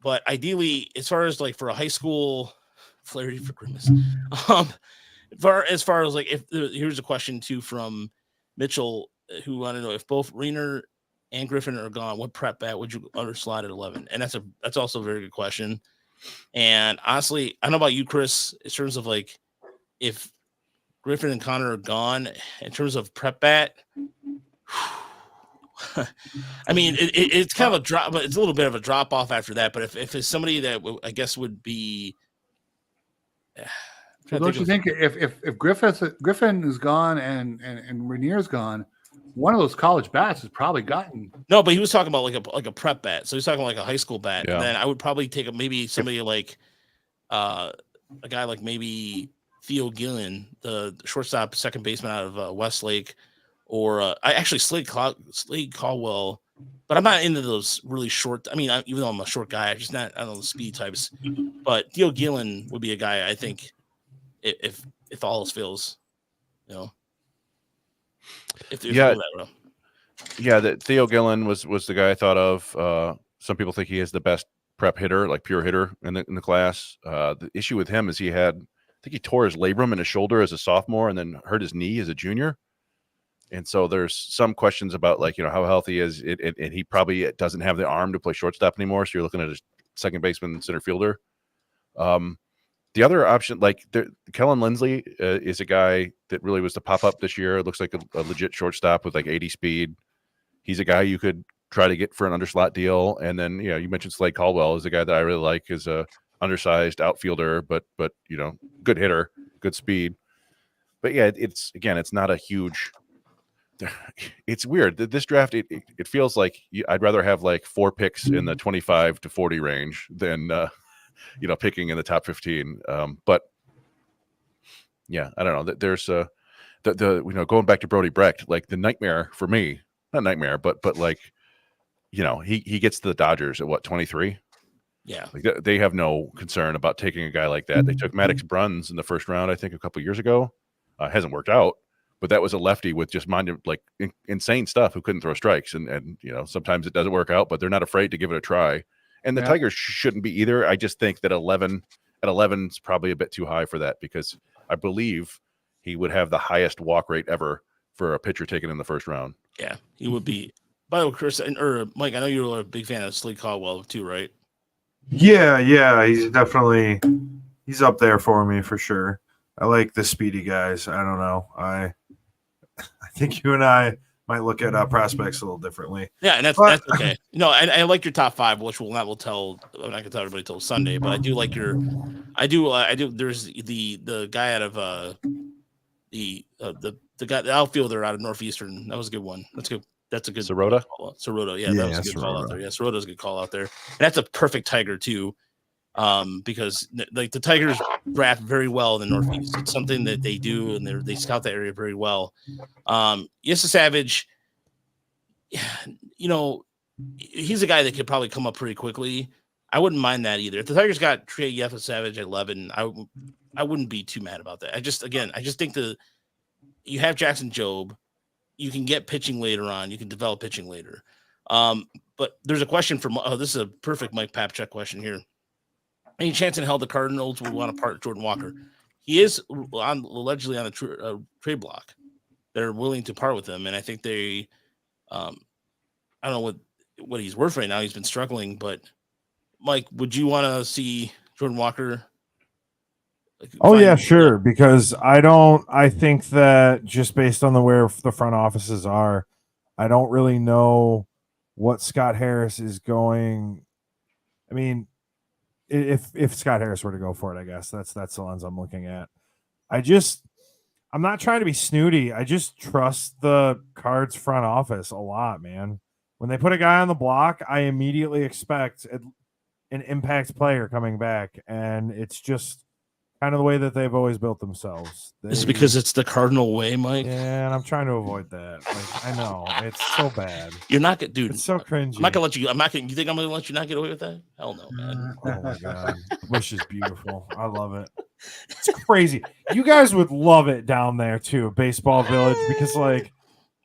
But ideally, as far as like for a high school, Flaherty for Grimace, as far as like, here's a question too from Mitchell, who want to know if both Reiner and Griffin are gone, what prep bat would you slot at 11? And that's also a very good question. And honestly, I don't know about you, Chris, in terms of like, if Griffin and Connor are gone, in terms of prep bat, I mean, it's kind of a drop, but it's a little bit of a drop off after that. But if it's somebody that I guess would be, don't you think if Griffin is gone and Rainier's gone, one of those college bats has probably gotten. No, but he was talking about like a prep bat, so he's talking like a high school bat. Yeah. And then I would probably take maybe somebody like a guy like maybe Theo Gillen, the shortstop, second baseman out of Westlake. Or I actually Slade Caldwell, but I'm not into those really short. I mean, even though I'm a short guy, I'm just not. I don't know the speed types. But Theo Gillen would be a guy I think if all else fails, you know. That Theo Gillen was the guy I thought of. Some people think he is the best prep hitter, like pure hitter in the class. The issue with him is I think he tore his labrum in his shoulder as a sophomore and then hurt his knee as a junior. And so there's some questions about like, how healthy is it, and he probably doesn't have the arm to play shortstop anymore. So you're looking at a second baseman, center fielder. The other option, like Kellen Lindsley is a guy that really was to pop up this year. It looks like a legit shortstop with like 80 speed. He's a guy you could try to get for an underslot deal. And then, you mentioned Slade Caldwell is a guy that I really like, is a undersized outfielder, but good hitter, good speed. But yeah, it's not a huge. It's weird. This draft, it feels like I'd rather have like 4 picks in the 25 to 40 range than picking in the top 15. But yeah, I don't know. There's going back to Brody Brecht, like the nightmare for me, not nightmare, but like he gets to the Dodgers at what, 23? Yeah, like they have no concern about taking a guy like that. They took Maddox Bruns in the first round, I think, a couple years ago. Hasn't worked out. But that was a lefty with just insane stuff who couldn't throw strikes. And sometimes it doesn't work out, but they're not afraid to give it a try. And the Tigers shouldn't be either. I just think that 11 is probably a bit too high for that, because I believe he would have the highest walk rate ever for a pitcher taken in the first round. Yeah, he would be. By the way, Chris or Mike, I know you're a big fan of Slade Caldwell too, right? Yeah, he's up there for me for sure. I like the speedy guys. I don't know. I think you and I might look at prospects a little differently. Yeah, and that's okay. I like your top 5, which I'm not gonna tell everybody till Sunday, but I do like I do. There's the guy out of the guy, the outfielder out of Northeastern. That was a good one. That's a good Sirota. Sirota, yeah, that was a good call out there. Yeah, Sirota's a good call out there. And that's a perfect Tiger too. Because like the Tigers draft very well in the Northeast. It's something that they do, and they scout that area very well. Yessa Savage, he's a guy that could probably come up pretty quickly. I wouldn't mind that either. If the Tigers got Trey Yessa Savage at 11, I wouldn't be too mad about that. I just think you have Jackson Jobe, you can get pitching later on, you can develop pitching later. But there's a question from this is a perfect Mike Papchuk question here. Any chance in hell the Cardinals would want to part Jordan Walker? He is allegedly on a trade block. They're willing to part with him, and I think they, I don't know what he's worth right now. He's been struggling, but Mike, would you want to see Jordan Walker? Oh yeah, sure. Because I think that just based on where the front offices are, I don't really know what Scott Harris is going. I mean, if Scott Harris were to go for it, I guess that's the lens I'm looking at. I I'm not trying to be snooty. I just trust the Cards front office a lot, man. When they put a guy on the block, I immediately expect an impact player coming back, and it's just kind of the way that they've always built themselves. Is it because it's the Cardinal way, Mike? Yeah, and I'm trying to avoid that. Like, I know it's so bad. You're not gonna, dude. It's so cringy. I'm not gonna let you. I'm not gonna. You think I'm gonna let you not get away with that? Hell no, man. Oh my god, Wish is beautiful. I love it. It's crazy. You guys would love it down there too, Baseball Village, because like,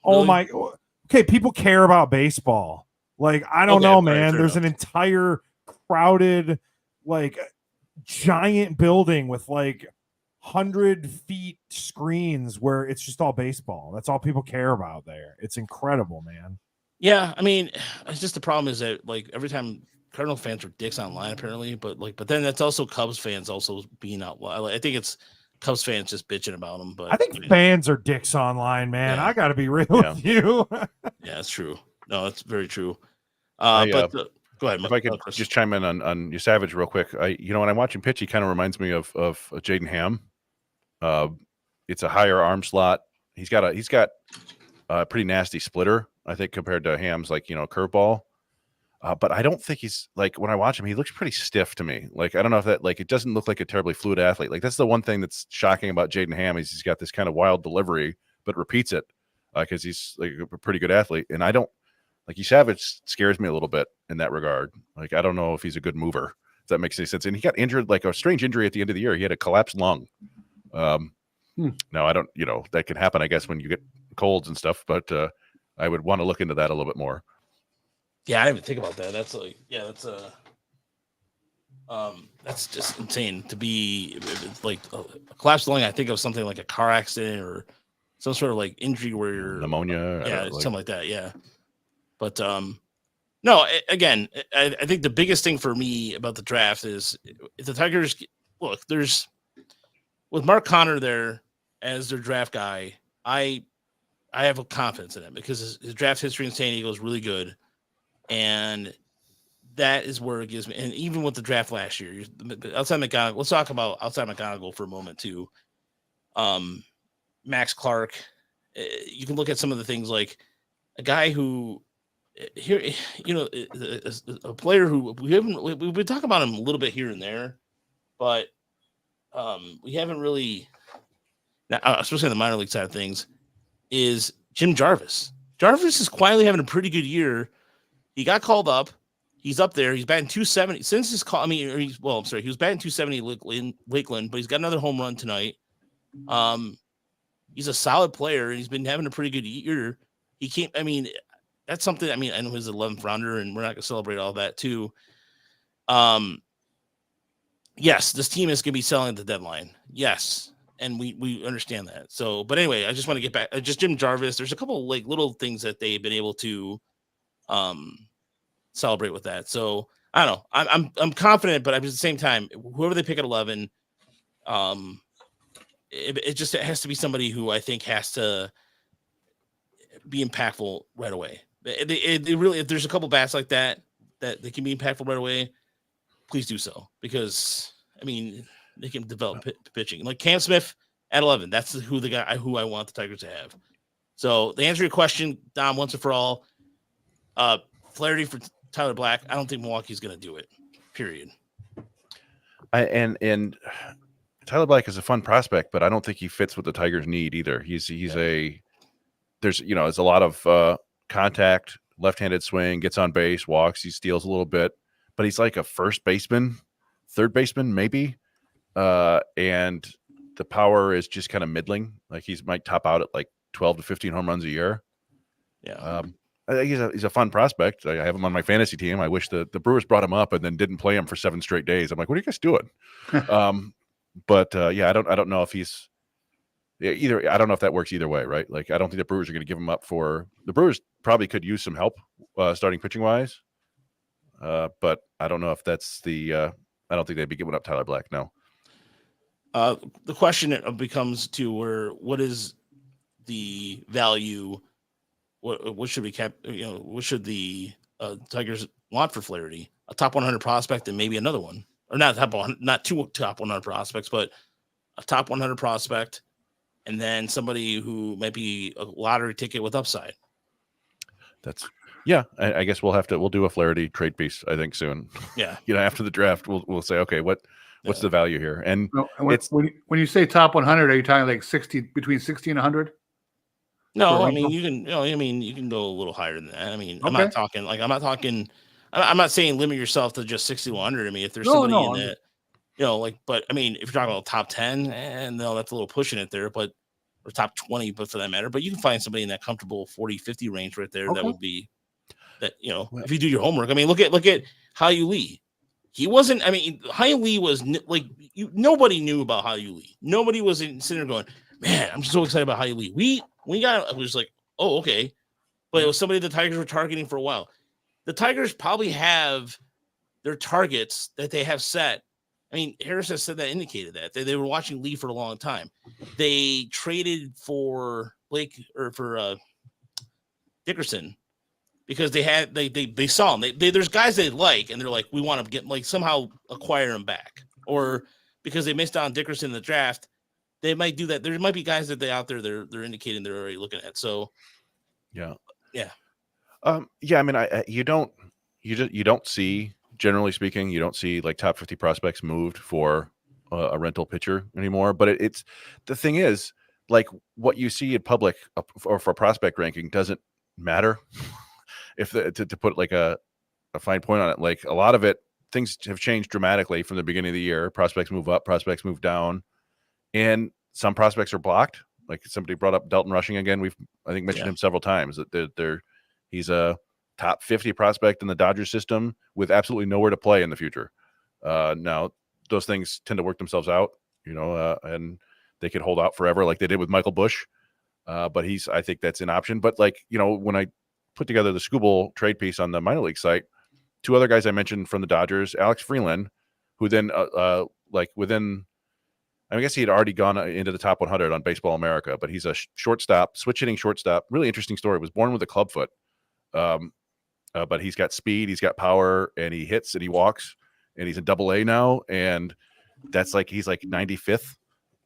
oh my. Okay, people care about baseball. Like, I don't know, man. There's an entire crowded, like, giant building with like 100 feet screens where it's just all baseball. That's all people care about there. It's incredible, man. Yeah, I mean, it's just the problem is that like every time Cardinal fans are dicks online apparently, but then that's also Cubs fans also being out. I think it's Cubs fans just bitching about them. But I think fans are dicks online, man. I got to be real with you. Yeah, that's true. No, that's very true. Go ahead. If I could just chime in on your Savage real quick. When I watch him pitch, he kind of reminds me of Jaden Ham. It's a higher arm slot. He's got a pretty nasty splitter, I think, compared to Ham's curveball. But I don't think he's like, when I watch him, he looks pretty stiff to me. Like, I don't know if that, like, it doesn't look like a terribly fluid athlete. Like, that's the one thing that's shocking about Jaden Ham is he's got this kind of wild delivery, but repeats it because he's like a pretty good athlete. And I don't like Savage scares me a little bit in that regard. Like, I don't know if he's a good mover, if that makes any sense. And he got injured, like a strange injury at the end of the year. He had a collapsed lung. Now I don't, that can happen, I guess, when you get colds and stuff, but I would want to look into that a little bit more. Yeah, I didn't even think about that. That's just insane to be like a collapsed lung. I think of something like a car accident or some sort of like injury where you're pneumonia, something like that. Yeah, but no. Again, I think the biggest thing for me about the draft is if the Tigers look. There's with Mark Connor there as their draft guy. I have a confidence in him because his draft history in San Diego is really good. And that is where it gives me, and even with the draft last year, outside McGonigal, let's talk about outside McGonigal for a moment too. Max Clark, you can look at some of the things like a guy who here, a player who we've been talking about him a little bit here and there, but we haven't really, especially on the minor league side of things, is Jim Jarvis. Jarvis is quietly having a pretty good year. He got called up. He's up there. He's batting 270 since his call. He was batting 270 in Lakeland, but he's got another home run tonight. He's a solid player, and he's been having a pretty good year. He can't. I mean, that's something. I mean, I know he's an 11th rounder, and we're not going to celebrate all that too. Yes, this team is going to be selling at the deadline. Yes, and we understand that. So, but anyway, I just want to get back. Just Jim Jarvis. There's a couple of like little things that they've been able to celebrate with that. So I don't know. I'm confident, but at the same time, whoever they pick at 11, it has to be somebody who I think has to be impactful right away. They really, if there's a couple bats like that they can be impactful right away, please do so, because I mean they can develop pitching like Cam Smith at 11. That's the guy who I want the Tigers to have. So to answer your question, Dom, once and for all. Flaherty for Tyler Black. I don't think Milwaukee's going to do it. Period. And Tyler Black is a fun prospect, but I don't think he fits what the Tigers need either. There's a lot of contact, left-handed swing, gets on base, walks, he steals a little bit, but he's like a first baseman, third baseman maybe, and the power is just kind of middling. Like he might top out at like 12 to 15 home runs a year. Yeah. I think he's a fun prospect. I have him on my fantasy team. I wish the Brewers brought him up and then didn't play him for 7 straight days. I'm like, what are you guys doing? I don't know if he's either. I don't know if that works either way, right? Like, I don't think the Brewers are going to give him up for the Brewers. Probably could use some help starting pitching wise, but I don't know if that's the. I don't think they'd be giving up Tyler Black. No. The question becomes what is the value? What should be kept? What should the Tigers want for Flaherty? A top 100 prospect and maybe another one, or not top 100, not 2 top 100 prospects, but a top 100 prospect and then somebody who might be a lottery ticket with upside. I guess we'll do a Flaherty trade piece, I think, soon. Yeah. After the draft, we'll say, okay, what's the value here? And when you say top 100, are you talking like 60 between 60 and 100? No, I mean you can go a little higher than that. I mean, I'm not saying limit yourself to just 60 to 100. I mean, if there's somebody in that, but I mean, if you're talking about top 10, that's a little pushing it there, or top 20, but for that matter, but you can find somebody in that comfortable 40, 50 range right there. That would be that, if you do your homework. I mean, look at Hyu Lee. He wasn't, I mean, Hyu Lee was nobody knew about Hyu Lee. Nobody was sitting there going, man, I'm so excited about Hyu Lee. We got it was like, oh, okay. But it was somebody the Tigers were targeting for a while. The Tigers probably have their targets that they have set. I mean, Harris has said that indicated that they were watching Lee for a long time. They traded for Dickerson because they saw him. There's guys they like, and they're like, we want to get somehow acquire him back, or because they missed out on Dickerson in the draft. They might do that. There might be guys that out there they're indicating they're already looking at. So, yeah. I mean, you don't see, generally speaking, you don't see like top 50 prospects moved for a rental pitcher anymore. But it's the thing is, like, what you see in public or for prospect ranking doesn't matter. If to put like a fine point on it, like a lot of it, things have changed dramatically from the beginning of the year. Prospects move up, prospects move down. And some prospects are blocked. Like somebody brought up Dalton Rushing again. I think mentioned him several times. That he's a top 50 prospect in the Dodgers system with absolutely nowhere to play in the future. Now those things tend to work themselves out, and they could hold out forever, like they did with Michael Busch. But I think that's an option. But when I put together the Scooble trade piece on the minor league site, two other guys I mentioned from the Dodgers, Alex Freeland, who then I guess he had already gone into the top 100 on Baseball America, but he's a shortstop, switch hitting shortstop. Really interesting story. Was born with a club foot, but he's got speed, he's got power, and he hits and he walks, and he's in Double-A now, and he's like 95th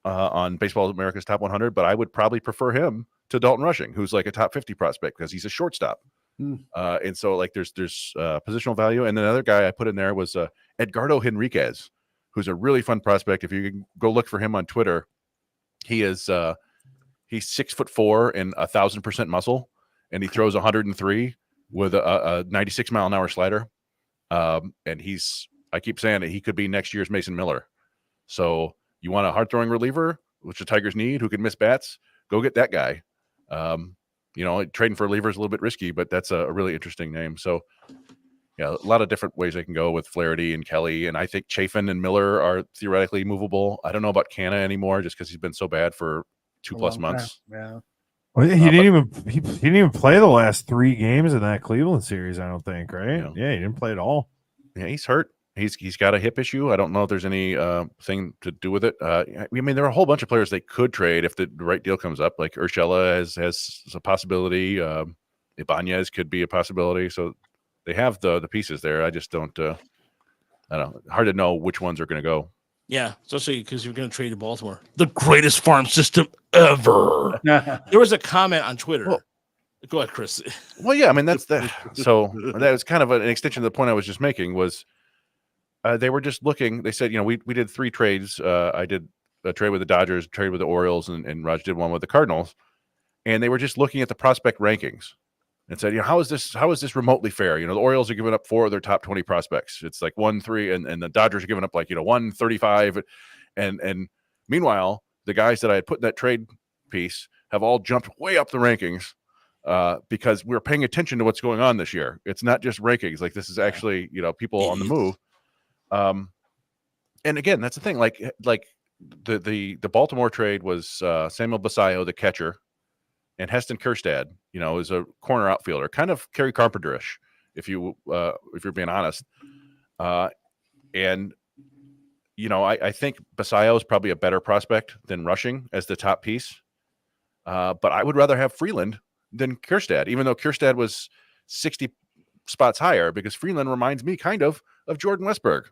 on Baseball America's top 100. But I would probably prefer him to Dalton Rushing, who's like a top 50 prospect because he's a shortstop. And so there's positional value. And then another guy I put in there was Edgardo Henriquez, who's a really fun prospect. If you can go look for him on Twitter, he's 6'4" and 1,000% muscle, and he throws 103 with a 96 mile an hour slider. And I keep saying that he could be next year's Mason Miller. So you want a hard throwing reliever, which the Tigers need, who can miss bats, go get that guy. Trading for a reliever is a little bit risky, but that's a really interesting name. So yeah, a lot of different ways they can go with Flaherty and Kelly, and I think Chafin and Miller are theoretically movable. I don't know about Canna anymore, just because he's been so bad for 2+ months. Yeah. Well, he didn't even play the last 3 games in that Cleveland series. I don't think, right? Yeah, he didn't play at all. Yeah, he's hurt. He's got a hip issue. I don't know if there's any thing to do with it. I mean, there are a whole bunch of players they could trade if the right deal comes up. Like Urshela has a possibility. Ibanez could be a possibility. So they have the pieces there. I just don't. I don't know. Hard to know which ones are going to go. Yeah, especially because you're going to trade to Baltimore, the greatest farm system ever. There was a comment on Twitter. Well, go ahead, Chris. Well, yeah, I mean that's that. So that was kind of an extension of the point I was just making. Was they were just looking. They said, we did 3 trades. I did a trade with the Dodgers, a trade with the Orioles, and Raj did one with the Cardinals. And they were just looking at the prospect rankings and said, how is this remotely fair? The Orioles are giving up 4 of their top 20 prospects. It's like 1-3, and the Dodgers are giving up like 135, and meanwhile the guys that I had put in that trade piece have all jumped way up the rankings because we're paying attention to what's going on this year. It's not just rankings. Like this is actually people on the move. And again, that's the thing. Like the Baltimore trade was Samuel Basayo, the catcher, and Heston Kjerstad, is a corner outfielder, kind of Kerry Carpenter-ish, if you're being honest. And I think Basayo is probably a better prospect than Rushing as the top piece. But I would rather have Freeland than Kjerstad, even though Kjerstad was 60 spots higher, because Freeland reminds me kind of Jordan Westberg.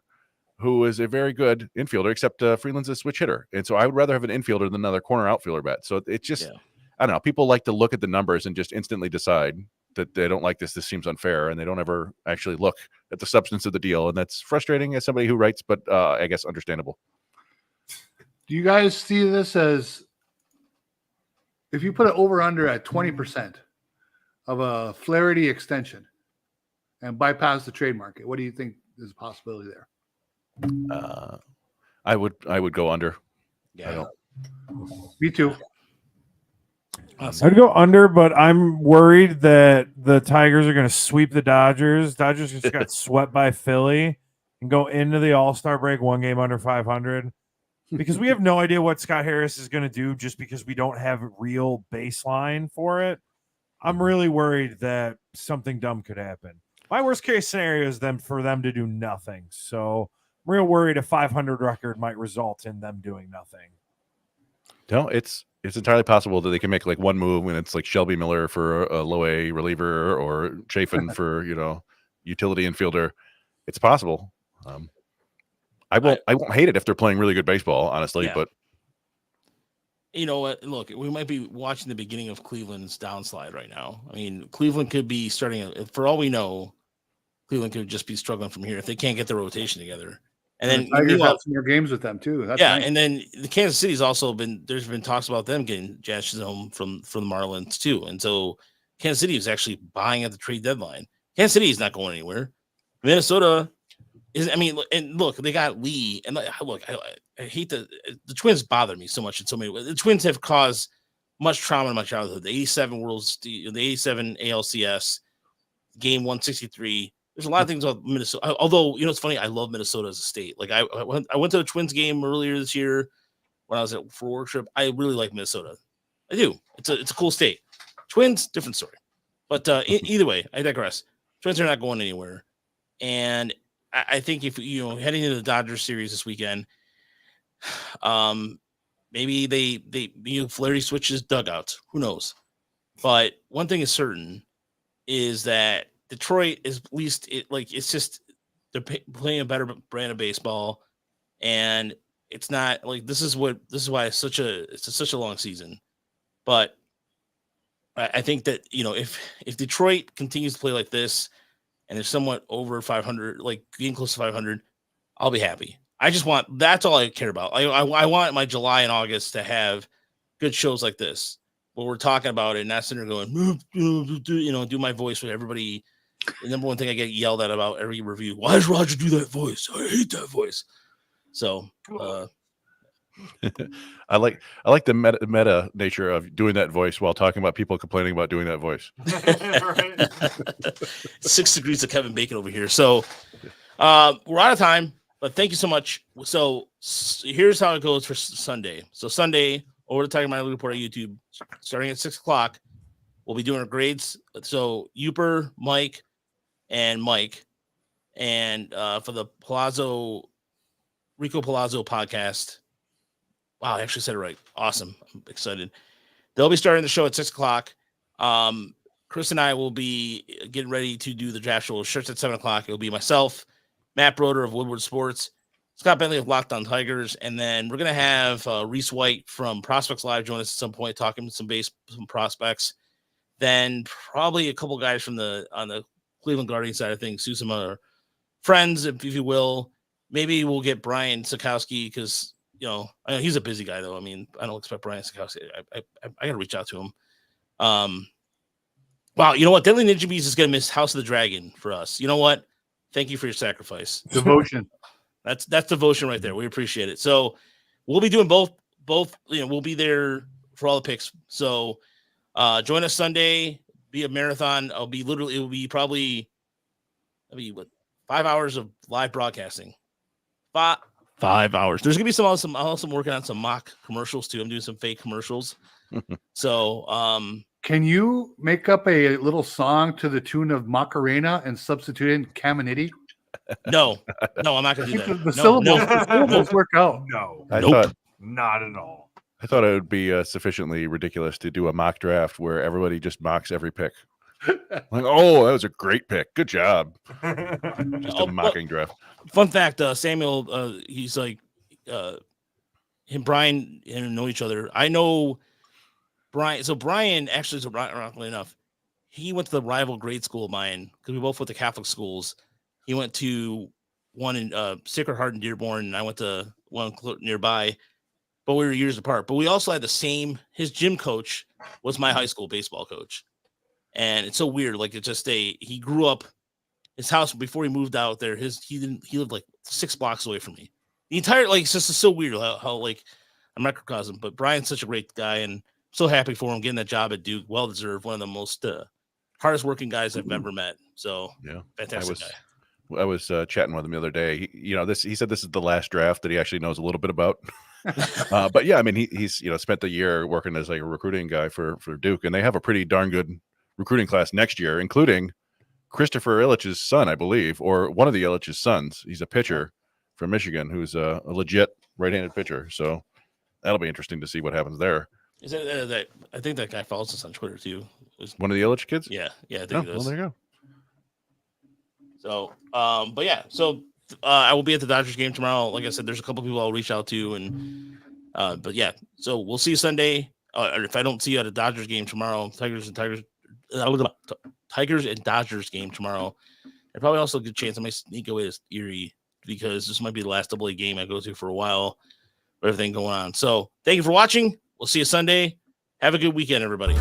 who is a very good infielder, except Freeland's a switch hitter. And so I would rather have an infielder than another corner outfielder bat. So it's just, I don't know. People like to look at the numbers and just instantly decide that they don't like this. This seems unfair. And they don't ever actually look at the substance of the deal. And that's frustrating as somebody who writes, but I guess understandable. Do you guys see this as, if you put it over under at 20% of a Flaherty extension and bypass the trade market, what do you think is a possibility there? I would go under. Yeah. Me too. I'd go under, but I'm worried that the Tigers are going to sweep the Dodgers. Dodgers just got swept by Philly and go into the All-Star break 1 game under 500 because we have no idea what Scott Harris is going to do just because we don't have a real baseline for it. I'm really worried that something dumb could happen. My worst case scenario is for them to do nothing. So I'm real worried a 500 record might result in them doing nothing. No, it's entirely possible that they can make like one move when it's like Shelby Miller for a low A reliever or Chafin for, utility infielder. It's possible. I won't hate it if they're playing really good baseball, honestly, but you know what? Look, we might be watching the beginning of Cleveland's downslide right now. I mean, Cleveland could be starting, for all we know, Cleveland could just be struggling from here if they can't get the rotation together. And then Tigers have some more games with them too. That's nice. And then the Kansas City's also there's been talks about them getting Jazz Chisholm from the Marlins too. And so Kansas City is actually buying at the trade deadline. Kansas City is not going anywhere. Minnesota is, and look, they got Lee. And look, I hate the Twins bother me so much in so many ways. The Twins have caused much trauma in my childhood. The 87 the 87 ALCS, game 163. There's a lot of things about Minnesota. Although, it's funny, I love Minnesota as a state. Like I went to a Twins game earlier this year when I was for a work trip. I really like Minnesota. I do. It's a cool state. Twins, different story. But either way, I digress. Twins are not going anywhere. And I think if heading into the Dodgers series this weekend, maybe they Flaherty switches dugouts. Who knows? But one thing is certain is that Detroit is at least it's just they're playing a better brand of baseball, and it's not like this is why it's such a long season. But I think that if Detroit continues to play like this and they're somewhat over 500, like getting close to 500, I'll be happy. That's all I care about. I want my July and August to have good shows like this where we're talking about it and not sitting there going, do my voice with everybody. The number one thing I get yelled at about every review: why does Roger do that voice? I hate that voice. So, I like the meta nature of doing that voice while talking about people complaining about doing that voice. 6 degrees of Kevin Bacon over here. So, we're out of time, but thank you so much. So here's how it goes for Sunday. So Sunday, over to Tiger Minor League Report on YouTube, starting at 6:00, we'll be doing our grades. So Uper, Mike, and for the Rico Palazzo podcast. Wow, I actually said it right. Awesome. I'm excited. They'll be starting the show at 6:00. Chris and I will be getting ready to do the draft show. Starts at 7:00. It'll be myself, Matt Broder of Woodward Sports, Scott Bentley of Locked On Tigers, and then we're going to have Reese White from Prospects Live join us at some point, talking some prospects. Then probably a couple guys on the Cleveland Guardians side of things, do some other friends, if you will. Maybe we'll get Brian Sikowski because, I know he's a busy guy, though. I don't expect Brian Sikowski. I got to reach out to him. Wow, you know what? Deadly Ninja Bees is going to miss House of the Dragon for us. You know what? Thank you for your sacrifice. Devotion. That's devotion right there. We appreciate it. So we'll be doing both. We'll be there for all the picks. So join us Sunday. Be a marathon. It will be probably 5 hours of live broadcasting. 5 hours. There's gonna be some I'm working on some mock commercials too. I'm doing some fake commercials. So can you make up a little song to the tune of Macarena and substitute in Caminiti? No, I'm not gonna do that. The syllables work out. No, not at all. I thought it would be sufficiently ridiculous to do a mock draft where everybody just mocks every pick. Like, oh, that was a great pick. Good job. Just a mocking draft. Fun fact: Samuel, he's like, him, Brian, and know each other. I know Brian. So Brian actually, ironically enough, he went to the rival grade school of mine because we both went to Catholic schools. He went to one in Sacred Heart in Dearborn, and I went to one nearby. But we were years apart. But we also had the same. His gym coach was my high school baseball coach, and it's so weird. Like, it's just he grew up. His house before he moved out there. He lived like 6 blocks away from me. The entire, like, it's just so weird how like I'm microcosm. But Brian's such a great guy, and I'm so happy for him getting that job at Duke. Well deserved. One of the most hardest working guys I've ever met. So yeah, fantastic guy. I was chatting with him the other day. He said this is the last draft that he actually knows a little bit about. But yeah, I mean, he's spent the year working as like a recruiting guy for Duke, and they have a pretty darn good recruiting class next year, including Christopher Ilitch's son, I believe, or one of the Ilitch's sons. He's a pitcher from Michigan who's a legit right-handed pitcher. So that'll be interesting to see what happens there. Is that I think that guy follows us on Twitter too. One of the Ilitch kids? Yeah, I think it is. Well, there you go. So, but yeah, so I will be at the Dodgers game tomorrow. Like I said, there's a couple people I'll reach out to, and but yeah, so we'll see you Sunday. Or if I don't see you at a Dodgers game tomorrow, Tigers and Dodgers game tomorrow. And probably also a good chance I might sneak away to Erie because this might be the last AA game I go to for a while with everything going on. So thank you for watching. We'll see you Sunday. Have a good weekend, everybody.